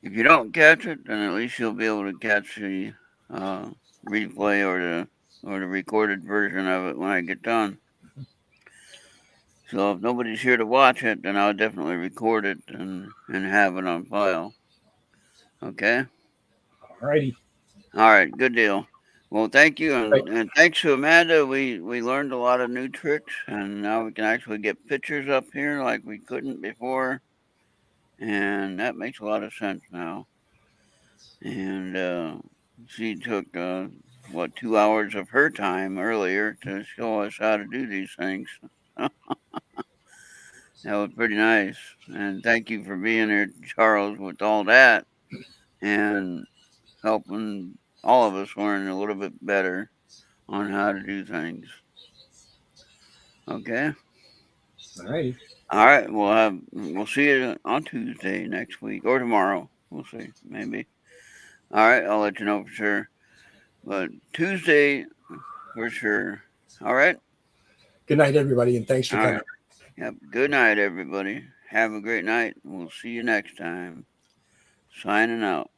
if you don't catch it, then at least you'll be able to catch the replay or the recorded version of it when I get done. So if nobody's here to watch it, then I'll definitely record it and have it on file. Okay? Alrighty. All right, good deal. Well, thank you, and thanks to Amanda, we learned a lot of new tricks, and now we can actually get pictures up here like we couldn't before, and that makes a lot of sense now. And she took 2 hours of her time earlier to show us how to do these things. That was pretty nice, and thank you for being here, Charles, with all that, and helping all of us learn a little bit better on how to do things. Okay. Alrighty. All right. We'll see you on Tuesday next week or tomorrow. We'll see. Maybe. All right. I'll let you know for sure. But Tuesday for sure. All right. Good night, everybody, and thanks for All coming. right. Yep. Good night, everybody. Have a great night. We'll see you next time. Signing out.